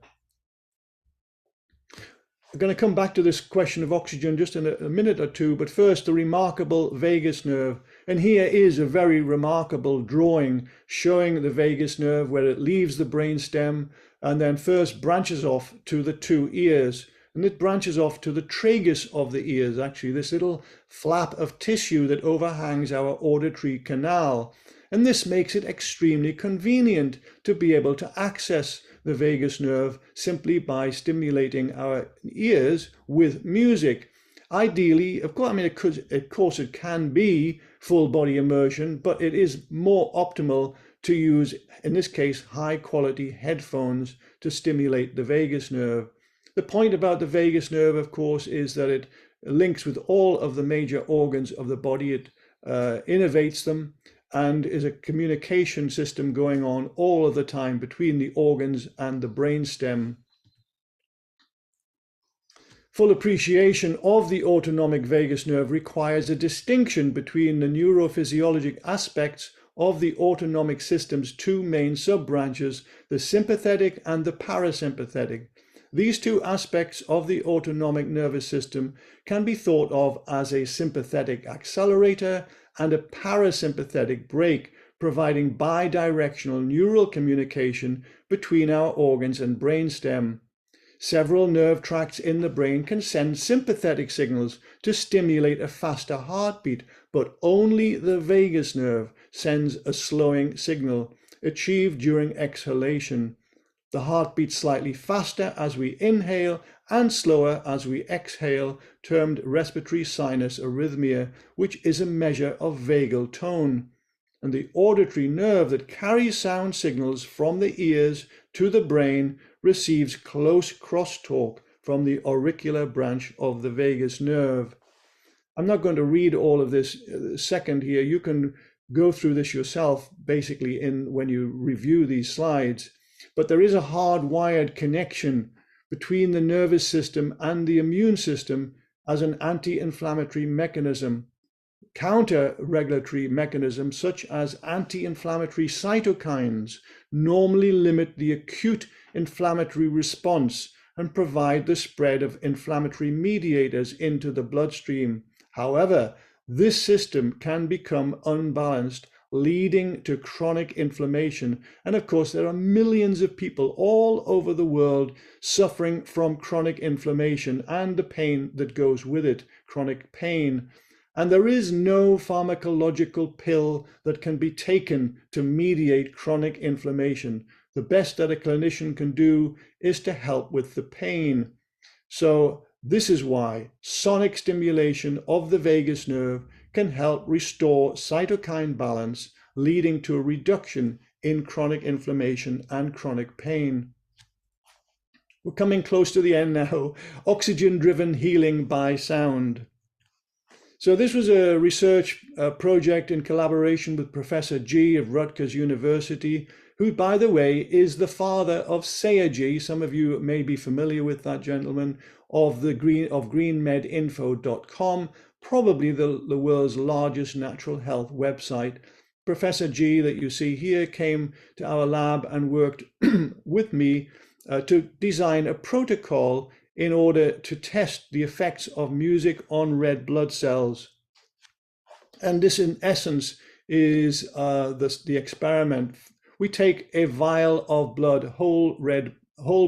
I'm going to come back to this question of oxygen just in a minute or two, but first the remarkable vagus nerve. And here is a very remarkable drawing showing the vagus nerve where it leaves the brainstem and then first branches off to the 2 ears. And it branches off to the tragus of the ears, actually, this little flap of tissue that overhangs our auditory canal. And this makes it extremely convenient to be able to access the vagus nerve simply by stimulating our ears with music. Ideally, of course, it can be full body immersion, but it is more optimal to use, in this case, high quality headphones to stimulate the vagus nerve. The point about the vagus nerve, of course, is that links with all of the major organs of the body. It innervates them and is a communication system going on all of the time between the organs and the brainstem. Full appreciation of the autonomic vagus nerve requires a distinction between the neurophysiologic aspects of the autonomic system's two main sub-branches, the sympathetic and the parasympathetic. These two aspects of the autonomic nervous system can be thought of as a sympathetic accelerator and a parasympathetic brake, providing bidirectional neural communication between our organs and brainstem. Several nerve tracts in the brain can send sympathetic signals to stimulate a faster heartbeat, but only the vagus nerve sends a slowing signal, achieved during exhalation. The heart beats slightly faster as we inhale and slower as we exhale, termed respiratory sinus arrhythmia, which is a measure of vagal tone. And the auditory nerve that carries sound signals from the ears to the brain receives close crosstalk from the auricular branch of the vagus nerve. I'm not going to read all of this second here. You can go through this yourself, basically, when you review these slides. But there is a hardwired connection between the nervous system and the immune system as an anti-inflammatory mechanism. Counter-regulatory mechanisms such as anti-inflammatory cytokines normally limit the acute inflammatory response and provide the spread of inflammatory mediators into the bloodstream. However, this system can become unbalanced, leading to chronic inflammation. And of course, there are millions of people all over the world suffering from chronic inflammation and the pain that goes with it, chronic pain. And there is no pharmacological pill that can be taken to mediate chronic inflammation. The best that a clinician can do is to help with the pain. So this is why sonic stimulation of the vagus nerve can help restore cytokine balance, leading to a reduction in chronic inflammation and chronic pain. We're coming close to the end now. Oxygen-driven healing by sound. So this was a research project in collaboration with Professor G of Rutgers University, who, by the way, is the father of G. Some of you may be familiar with that gentleman, of greenmedinfo.com, probably the world's largest natural health website. Professor G, that you see here, came to our lab and worked with me to design a protocol in order to test the effects of music on red blood cells. And this, in essence, is the experiment. We take a vial of blood, whole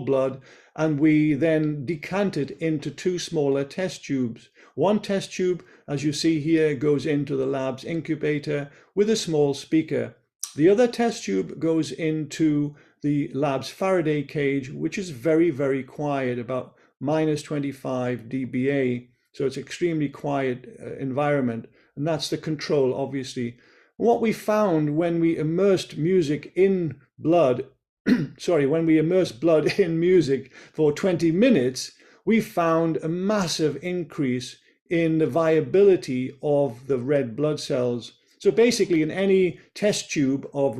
blood, and we then decant it into two smaller test tubes. One test tube, as you see here, goes into the lab's incubator with a small speaker. The other test tube goes into the lab's Faraday cage, which is very, very quiet, about -25 dBA. So it's extremely quiet environment. And that's the control, obviously. What we found when we immersed music in blood, when we immersed blood in music for 20 minutes, we found a massive increase in the viability of the red blood cells. So basically, in any test tube of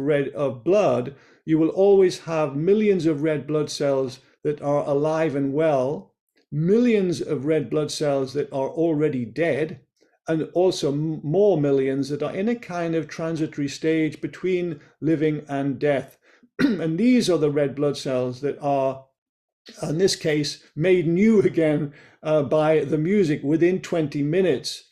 blood, you will always have millions of red blood cells that are alive and well, millions of red blood cells that are already dead, and also more millions that are in a kind of transitory stage between living and death. And these are the red blood cells that are, in this case, made new again by the music within 20 minutes.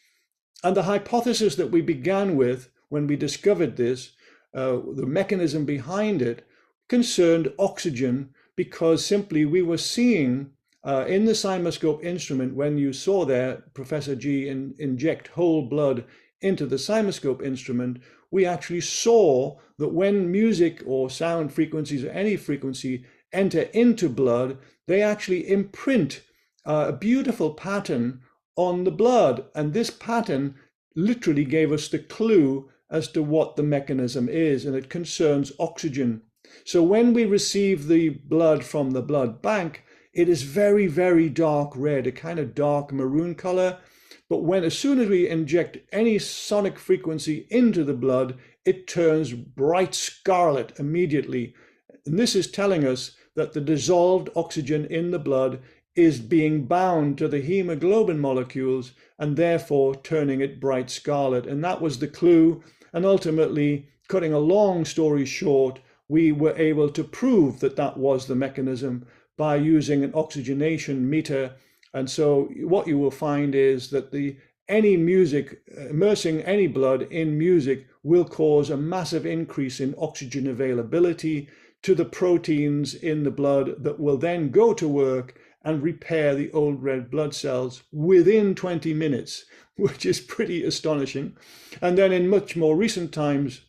And the hypothesis that we began with when we discovered this, the mechanism behind it, concerned oxygen, because simply we were seeing in the CymaScope instrument, when you saw there Professor G inject whole blood into the CymaScope instrument, we actually saw that when music or sound frequencies or any frequency enter into blood, they actually imprint a beautiful pattern on the blood. And this pattern literally gave us the clue as to what the mechanism is, and it concerns oxygen. So when we receive the blood from the blood bank, it is very, very dark red, a kind of dark maroon color. But as soon as we inject any sonic frequency into the blood, it turns bright scarlet immediately. And this is telling us that the dissolved oxygen in the blood is being bound to the hemoglobin molecules and therefore turning it bright scarlet. And that was the clue. And ultimately, cutting a long story short, we were able to prove that that was the mechanism by using an oxygenation meter. And so what you will find is that any music, immersing any blood in music will cause a massive increase in oxygen availability to the proteins in the blood that will then go to work and repair the old red blood cells within 20 minutes, which is pretty astonishing. And then in much more recent times,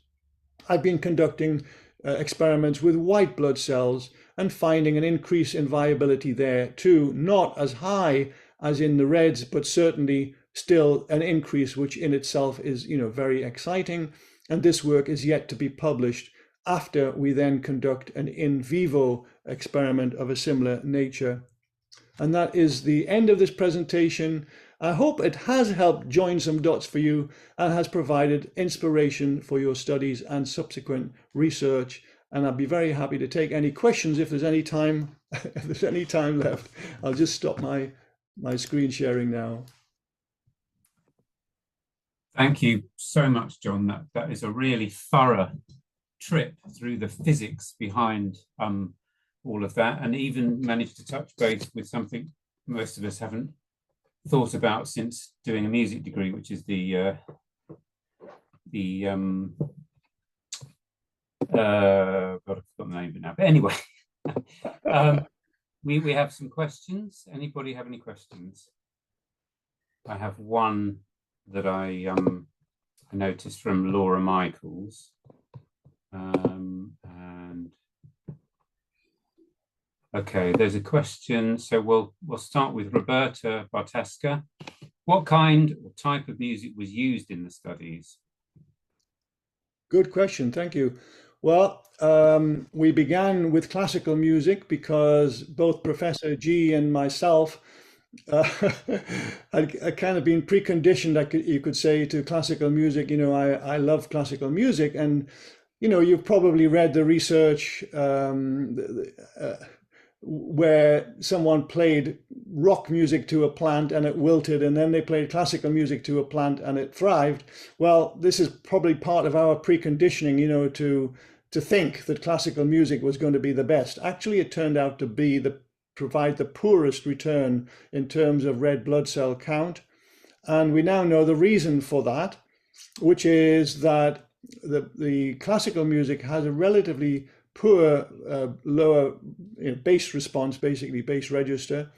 I've been conducting experiments with white blood cells and finding an increase in viability there too, not as high as in the reds, but certainly still an increase, which in itself is, very exciting. And this work is yet to be published after we then conduct an in vivo experiment of a similar nature. And that is the end of this presentation. I hope it has helped join some dots for you and has provided inspiration for your studies and subsequent research. And I'd be very happy to take any questions if there's any time, if there's any time left. I'll just stop my screen sharing now. Thank you so much, John. That is a really thorough trip through the physics behind all of that, and even managed to touch base with something most of us haven't thought about since doing a music degree, which is I've forgotten the name of it now. But anyway, we have some questions. Anybody have any questions? I have one that I noticed from Laura Michaels. And okay, there's a question. So we'll start with Roberta Bartesca. What kind or type of music was used in the studies? Good question, thank you. Well, we began with classical music because both Professor G and myself had kind of been preconditioned, you could say, to classical music. I love classical music, and you've probably read the research where someone played rock music to a plant and it wilted, and then they played classical music to a plant and it thrived. Well, this is probably part of our preconditioning, to think that classical music was going to be the best. Actually, it turned out to be provide the poorest return in terms of red blood cell count. And we now know the reason for that, which is that the classical music has a relatively poor lower bass response, basically bass register,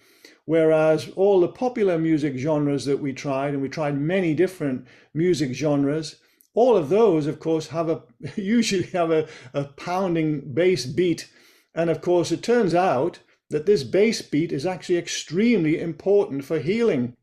whereas all the popular music genres that we tried, and we tried many different music genres, all of those, of course, usually have a pounding bass beat. And of course, it turns out that this bass beat is actually extremely important for healing.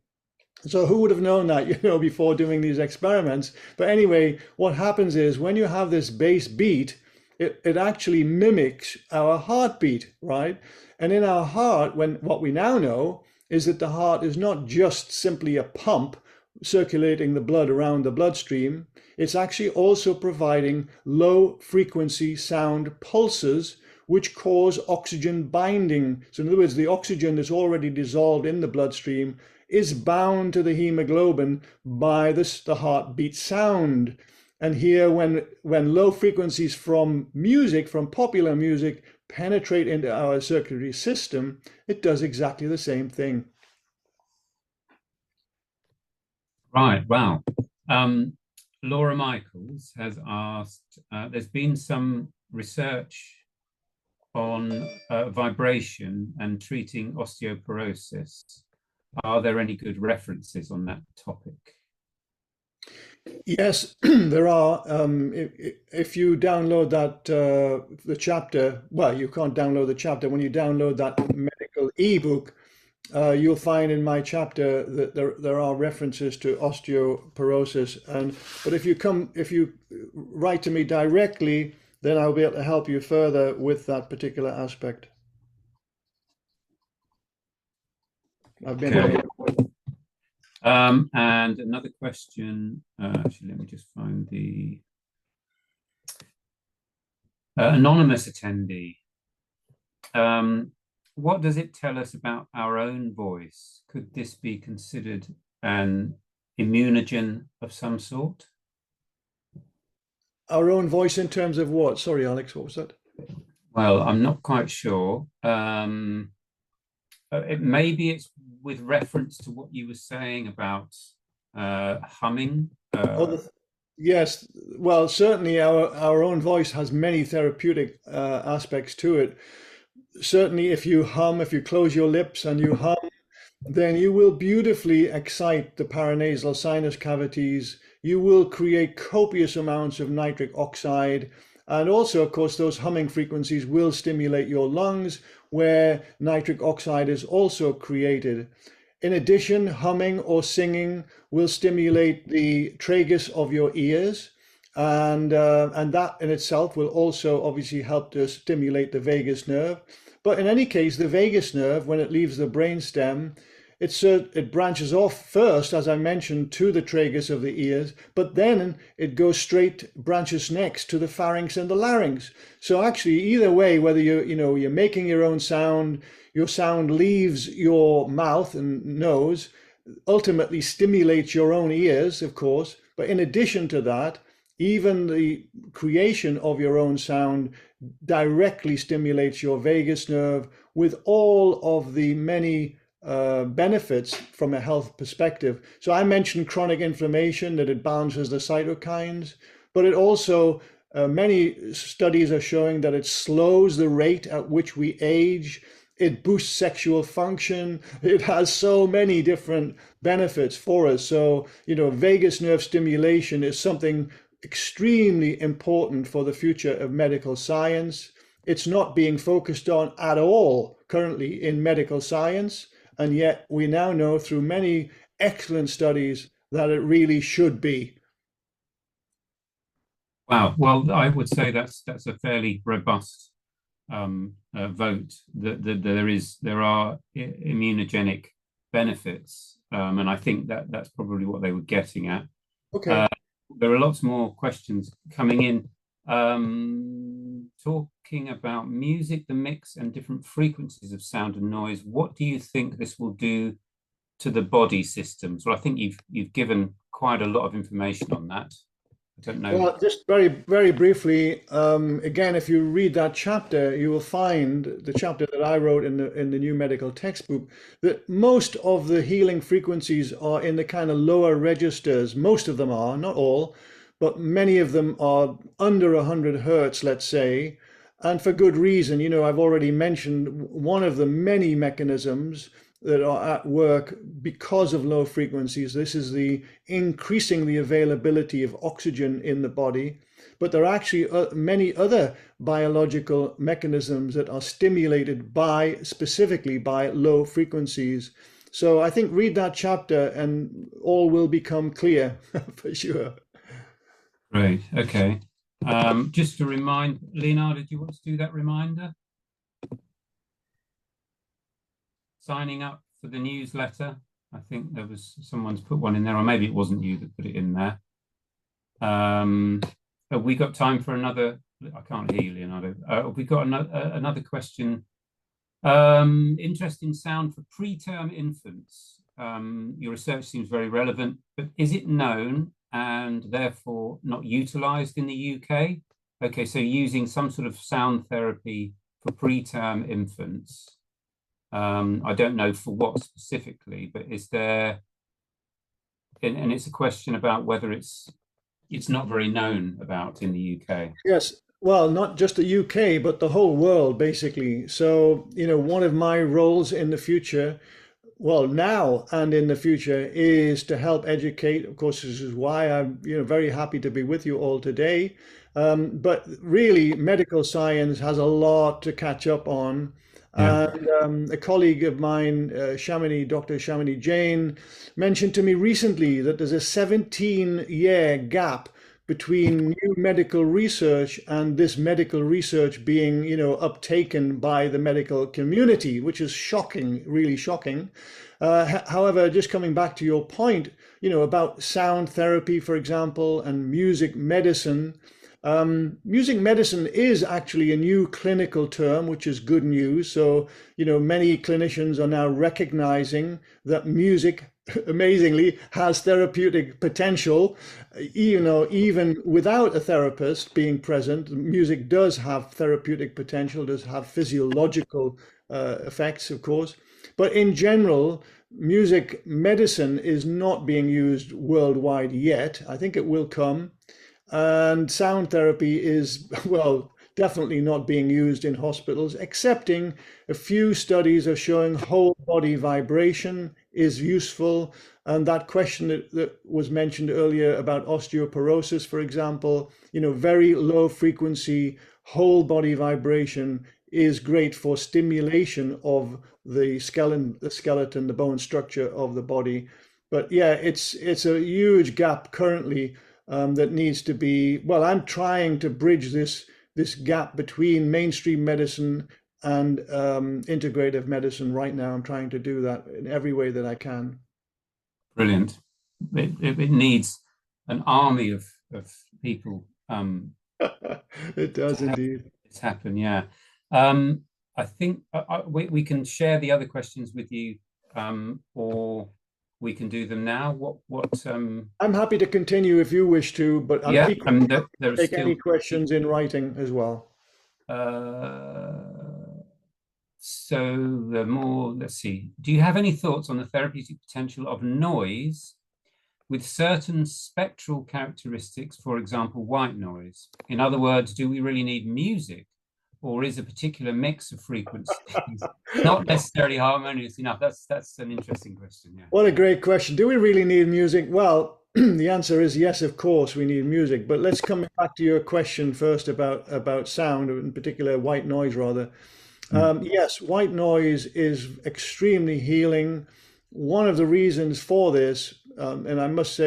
So who would have known that, before doing these experiments? But anyway, what happens is when you have this bass beat, it actually mimics our heartbeat, right? And in our heart, what we now know is that the heart is not just simply a pump circulating the blood around the bloodstream. It's actually also providing low frequency sound pulses, which cause oxygen binding. So in other words, the oxygen that's already dissolved in the bloodstream is bound to the hemoglobin by the heartbeat sound. And here, when low frequencies from music, from popular music, penetrate into our circulatory system, it does exactly the same thing. Right, wow. Laura Michaels has asked, there's been some research on vibration and treating osteoporosis. Are there any good references on that topic? Yes, there are. If you download that the chapter, well, you can't download the chapter. When you download that medical ebook, you'll find in my chapter that there are references to osteoporosis. But if you write to me directly, then I'll be able to help you further with that particular aspect. I've been And another question, actually, let me just find the anonymous attendee. What does it tell us about our own voice? Could this be considered an immunogen of some sort? Our own voice in terms of what? Sorry, Alex, what was that? Well, I'm not quite sure. Maybe it's with reference to what you were saying about humming. Yes, well, certainly our own voice has many therapeutic aspects to it. Certainly, if you hum, if you close your lips and you hum, then you will beautifully excite the paranasal sinus cavities. You will create copious amounts of nitric oxide. And also, of course, those humming frequencies will stimulate your lungs, where nitric oxide is also created. In addition, humming or singing will stimulate the tragus of your ears, and that in itself will also obviously help to stimulate the vagus nerve. But in any case, the vagus nerve, when it leaves the brainstem, it branches off first, as I mentioned, to the tragus of the ears, but then it goes straight, branches next to the pharynx and the larynx. So actually, either way, whether you're making your own sound, your sound leaves your mouth and nose, ultimately stimulates your own ears, of course. But in addition to that, even the creation of your own sound directly stimulates your vagus nerve with all of the many benefits from a health perspective. So I mentioned chronic inflammation, that it balances the cytokines, but it also, many studies are showing that it slows the rate at which we age. It boosts sexual function. It has so many different benefits for us. So, vagus nerve stimulation is something extremely important for the future of medical science. It's not being focused on at all currently in medical science. And yet we now know through many excellent studies that it really should be. Wow. Well, I would say that's a fairly robust vote. That there are immunogenic benefits, and I think that's probably what they were getting at. Okay. There are lots more questions coming in. Talking about music, the mix, and different frequencies of sound and noise. What do you think this will do to the body systems? Well, I think you've given quite a lot of information on that. I don't know. Well, just very, very briefly, again, if you read that chapter, you will find the chapter that I wrote in the new medical textbook, that most of the healing frequencies are in the kind of lower registers. Most of them are, not all, but many of them are under 100 hertz, let's say, and for good reason. I've already mentioned one of the many mechanisms that are at work because of low frequencies. This is the increasing the availability of oxygen in the body. But there are actually many other biological mechanisms that are stimulated specifically by low frequencies. So I think read that chapter and all will become clear for sure. Great. Okay. Just to remind, Leonardo, do you want to do that reminder? Signing up for the newsletter. I think there was someone's put one in there, or maybe it wasn't you that put it in there. Have we got time for another? I can't hear you, Leonardo. Have we got another question? Interesting sound for preterm infants. Your research seems very relevant, but is it known and therefore not utilized in the UK? Okay, so using some sort of sound therapy for preterm infants. I don't know for what specifically, but is there, and it's a question about whether it's not very known about in the UK. Yes, well, not just the UK, but the whole world, basically. So, one of my roles in the future, well, now and in the future, is to help educate. Of course, this is why I'm, very happy to be with you all today. But really, medical science has a lot to catch up on. Yeah. And a colleague of mine, Dr. Shamini Jain, mentioned to me recently that there's a 17-year gap between new medical research and this medical research being, uptaken by the medical community, which is shocking, really shocking. However, just coming back to your point, about sound therapy, for example, and music medicine. Music medicine is actually a new clinical term, which is good news. So, many clinicians are now recognizing that music, amazingly, has therapeutic potential. Even without a therapist being present, music does have therapeutic potential, does have physiological effects, of course. But in general, music medicine is not being used worldwide yet. I think it will come. And sound therapy is, well, definitely not being used in hospitals, excepting a few studies are showing whole body vibration is useful. And that question that was mentioned earlier about osteoporosis, for example, very low frequency whole body vibration is great for stimulation of the skeleton, the bone structure of the body. But yeah, it's a huge gap currently. That needs to be, well, I'm trying to bridge this gap between mainstream medicine and integrative medicine right now. I'm trying to do that in every way that I can. Brilliant. It needs an army of people. It does indeed. It's happen, yeah. I think we can share the other questions with you, or we can do them now. I'm happy to continue if you wish to, but I'm equally happy to take any questions in writing as well. So the more, let's see. Do you have any thoughts on the therapeutic potential of noise with certain spectral characteristics, for example, white noise? In other words, do we really need music? Or is a particular mix of frequencies not necessarily harmonious enough? That's an interesting question. Yeah. What a great question. Do we really need music? Well, the answer is yes, of course we need music. But let's come back to your question first about sound, in particular white noise rather. Yes, white noise is extremely healing. One of the reasons for this, and I must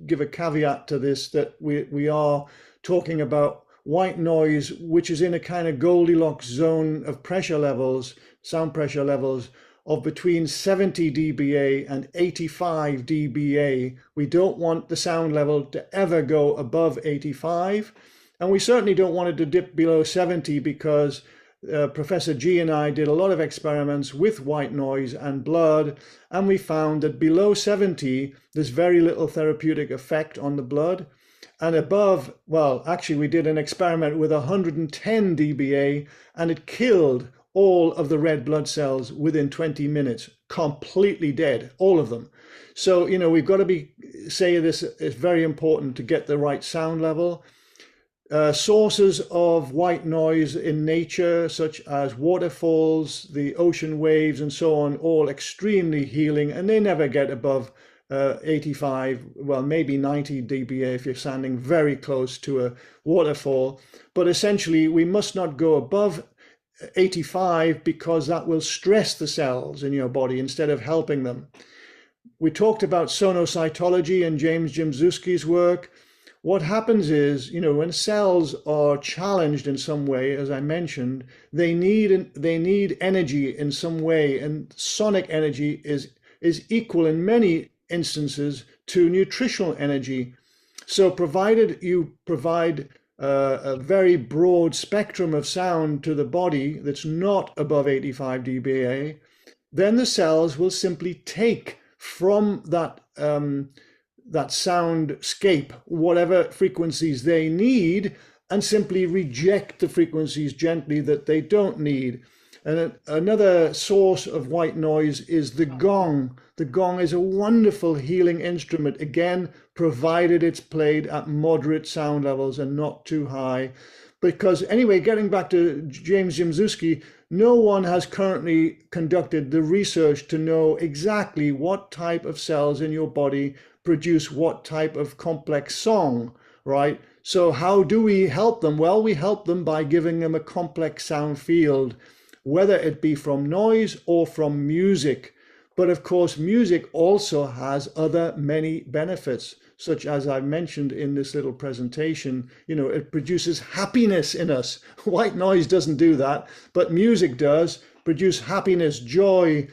give a caveat to this, that we are talking about white noise, which is in a kind of Goldilocks zone of pressure levels, sound pressure levels of between 70 dBA and 85 dBA. We don't want the sound level to ever go above 85. And we certainly don't want it to dip below 70 because Professor G and I did a lot of experiments with white noise and blood, and we found that below 70, there's very little therapeutic effect on the blood. And above, well, actually, we did an experiment with 110 dBA, and it killed all of the red blood cells within 20 minutes, completely dead, all of them. So, we've got to say this is very important to get the right sound level. Sources of white noise in nature, such as waterfalls, the ocean waves, and so on, all extremely healing, and they never get above 85, well, maybe 90 dBA if you're standing very close to a waterfall. But essentially, we must not go above 85 because that will stress the cells in your body instead of helping them. We talked about sonocytology and James Jimzewski's work. What happens is, when cells are challenged in some way, as I mentioned, they need energy in some way, and sonic energy is equal in many instances to nutritional energy. So provided you provide a very broad spectrum of sound to the body that's not above 85 dBA, then the cells will simply take from that soundscape whatever frequencies they need and simply reject the frequencies gently that they don't need. And another source of white noise is the gong. The gong is a wonderful healing instrument, again, provided it's played at moderate sound levels and not too high. Because anyway, getting back to James Jimzewski, no one has currently conducted the research to know exactly what type of cells in your body produce what type of complex song, right? So how do we help them? Well, we help them by giving them a complex sound field, whether it be from noise or from music. But of course, music also has other many benefits, such as I mentioned in this little presentation. It produces happiness in us. White noise doesn't do that, but music does produce happiness, joy,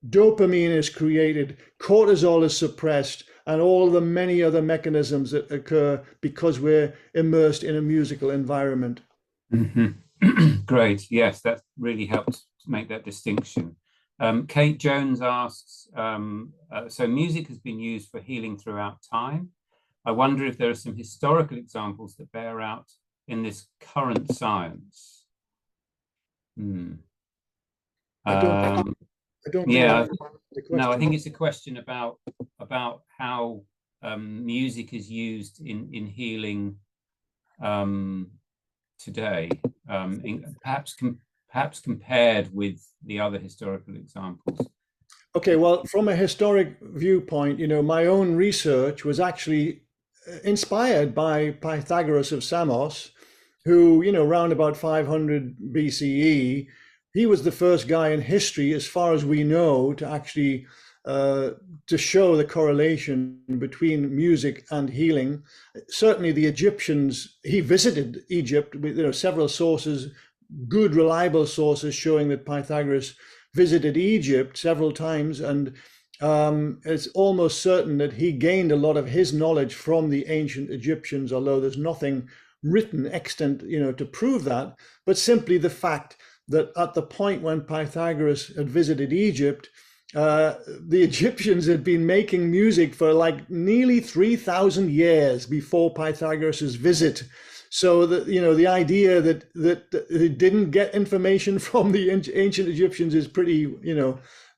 dopamine is created, cortisol is suppressed, and all the many other mechanisms that occur because we're immersed in a musical environment. Great. Yes, that really helped to make that distinction. Kate Jones asks, so music has been used for healing throughout time. I wonder if there are some historical examples that bear out in this current science. I don't yeah, the no, I think it's a question about how music is used in healing today, perhaps compared with the other historical examples. Okay, well, from a historic viewpoint, my own research was actually inspired by Pythagoras of Samos, who, around about 500 BCE, he was the first guy in history, as far as we know, to actually to show the correlation between music and healing. Certainly the Egyptians, he visited Egypt with several sources, good reliable sources showing that Pythagoras visited Egypt several times, and it's almost certain that he gained a lot of his knowledge from the ancient Egyptians, although there's nothing written extant, to prove that, but simply the fact that at the point when Pythagoras had visited Egypt, the Egyptians had been making music for like nearly 3,000 years before Pythagoras's visit. So the idea that they didn't get information from the ancient Egyptians is pretty,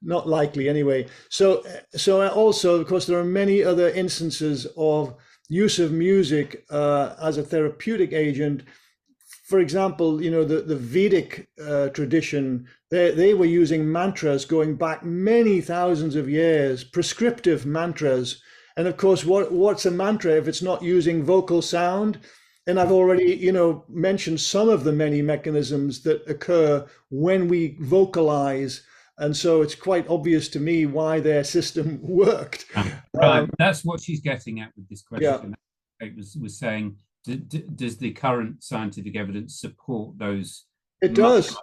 not likely anyway. So also, of course, there are many other instances of use of music as a therapeutic agent. For example, the Vedic tradition, they were using mantras going back many thousands of years, prescriptive mantras. And of course, what's a mantra if it's not using vocal sound? And I've already, mentioned some of the many mechanisms that occur when we vocalize. And so it's quite obvious to me why their system worked. Right, that's what she's getting at with this question. Yeah. It was saying, does the current scientific evidence support those? It does.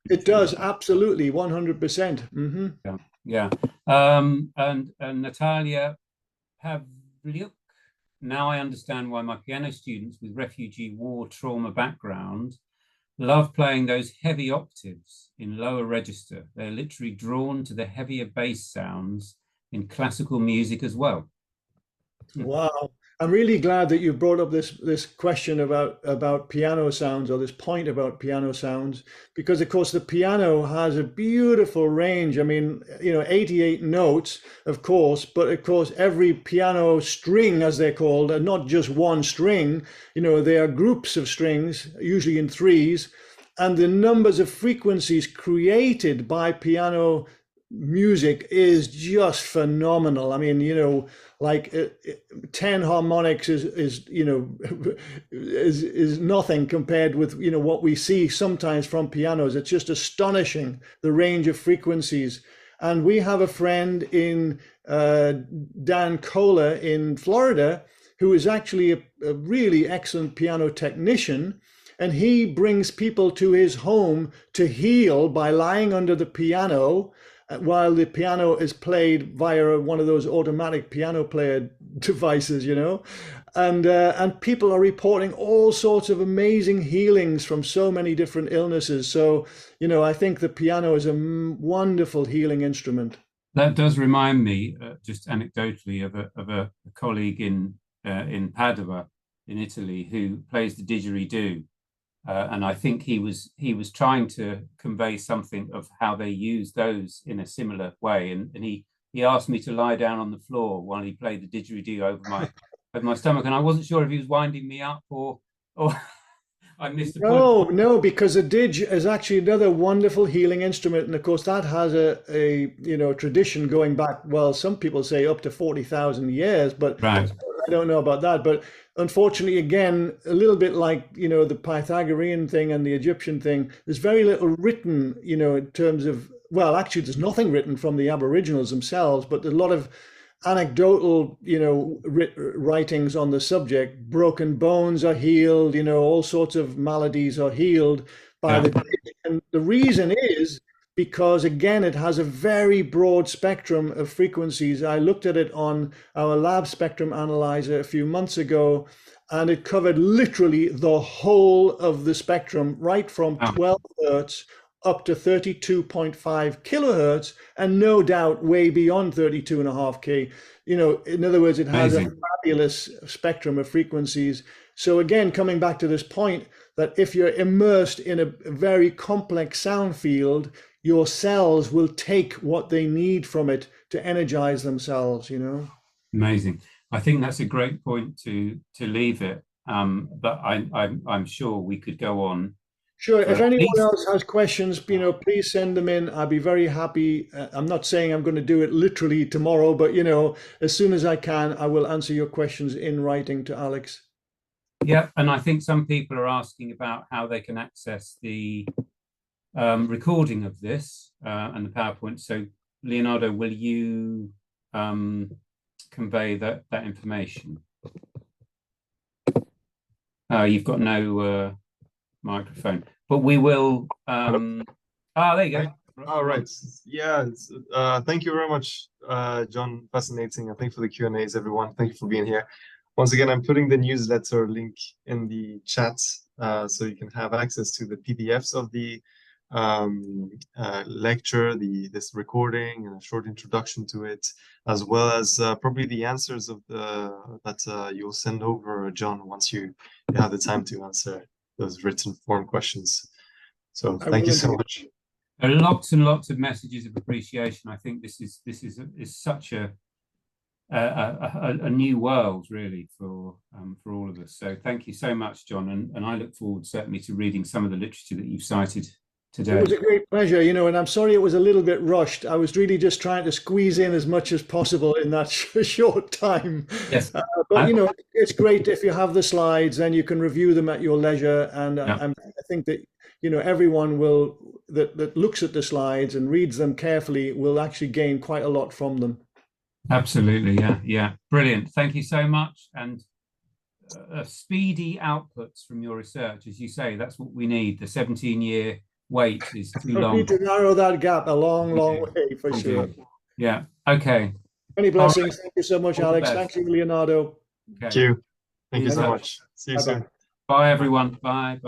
It does, absolutely, 100%. Mm-hmm. Yeah. And Natalia Pavliuk. Now I understand why my piano students with refugee war trauma background love playing those heavy octaves in lower register. They're literally drawn to the heavier bass sounds in classical music as well. Wow. I'm really glad that you brought up this question about piano sounds, or this point about piano sounds, because of course the piano has a beautiful range. I mean, 88 notes, of course, but of course every piano string, as they're called, are not just one string. They are groups of strings, usually in threes, and the numbers of frequencies created by piano music is just phenomenal. I mean, like 10 harmonics is nothing compared with what we see sometimes from pianos. It's just astonishing, the range of frequencies. And we have a friend in Dan Kohler in Florida, who is actually a really excellent piano technician, and he brings people to his home to heal by lying under the piano while the piano is played via one of those automatic piano player devices, and people are reporting all sorts of amazing healings from so many different illnesses. So, I think the piano is a wonderful healing instrument. That does remind me, just anecdotally, of a colleague in Padua, in Italy, who plays the didgeridoo. And I think he was trying to convey something of how they use those in a similar way. And he asked me to lie down on the floor while he played the didgeridoo over my stomach. And I wasn't sure if he was winding me up or I missed the point. No, because a didge is actually another wonderful healing instrument. And of course, that has a tradition going back, well, some people say up to 40,000 years, but right. I don't know about that. But unfortunately, again, a little bit like, the Pythagorean thing and the Egyptian thing, there's very little written, in terms of well, actually, there's nothing written from the Aboriginals themselves, but there's a lot of anecdotal, writings on the subject. Broken bones are healed, all sorts of maladies are healed by Yeah. the disc. And the reason is because, again, it has a very broad spectrum of frequencies. I looked at it on our lab spectrum analyzer a few months ago, and it covered literally the whole of the spectrum, right from 12 hertz up to 32.5 kilohertz, and no doubt way beyond 32.5K. In other words, it has a fabulous spectrum of frequencies. So again, coming back to this point, that if you're immersed in a very complex sound field, your cells will take what they need from it to energize themselves, Amazing. I think that's a great point to leave it. But I'm sure we could go on. Sure. If anyone else has questions, please send them in. I'd be very happy. I'm not saying I'm going to do it literally tomorrow, but as soon as I can, I will answer your questions in writing to Alex. Yeah, and I think some people are asking about how they can access the recording of this and the PowerPoint. So, Leonardo, will you convey that information? You've got no microphone, but we will. There you go. All right. Yeah. Thank you very much, John. Fascinating. And thank you for the Q&As, everyone. Thank you for being here. Once again, I'm putting the newsletter link in the chat so you can have access to the PDFs of the lecture, this recording, and a short introduction to it, as well as probably the answers of that you'll send over, John, once you have the time to answer those written form questions. So thank you so much. There are lots and lots of messages of appreciation. I think this is such a new world, really, for all of us. So thank you so much, John, and I look forward certainly to reading some of the literature that you've cited today. It was a great pleasure, and I'm sorry it was a little bit rushed. I was really just trying to squeeze in as much as possible in that short time. Yes. But it's great if you have the slides, then you can review them at your leisure. And I think that everyone that looks at the slides and reads them carefully will actually gain quite a lot from them. Absolutely, yeah, brilliant. Thank you so much, and speedy outputs from your research, as you say. That's what we need. The 17-year wait is too long. We need to narrow that gap a long way, for sure. Yeah. Okay. Many blessings. Thank you so much, Alex. Thank you, Leonardo. Thank you. Thank you so much. See you soon. Bye, everyone. Bye.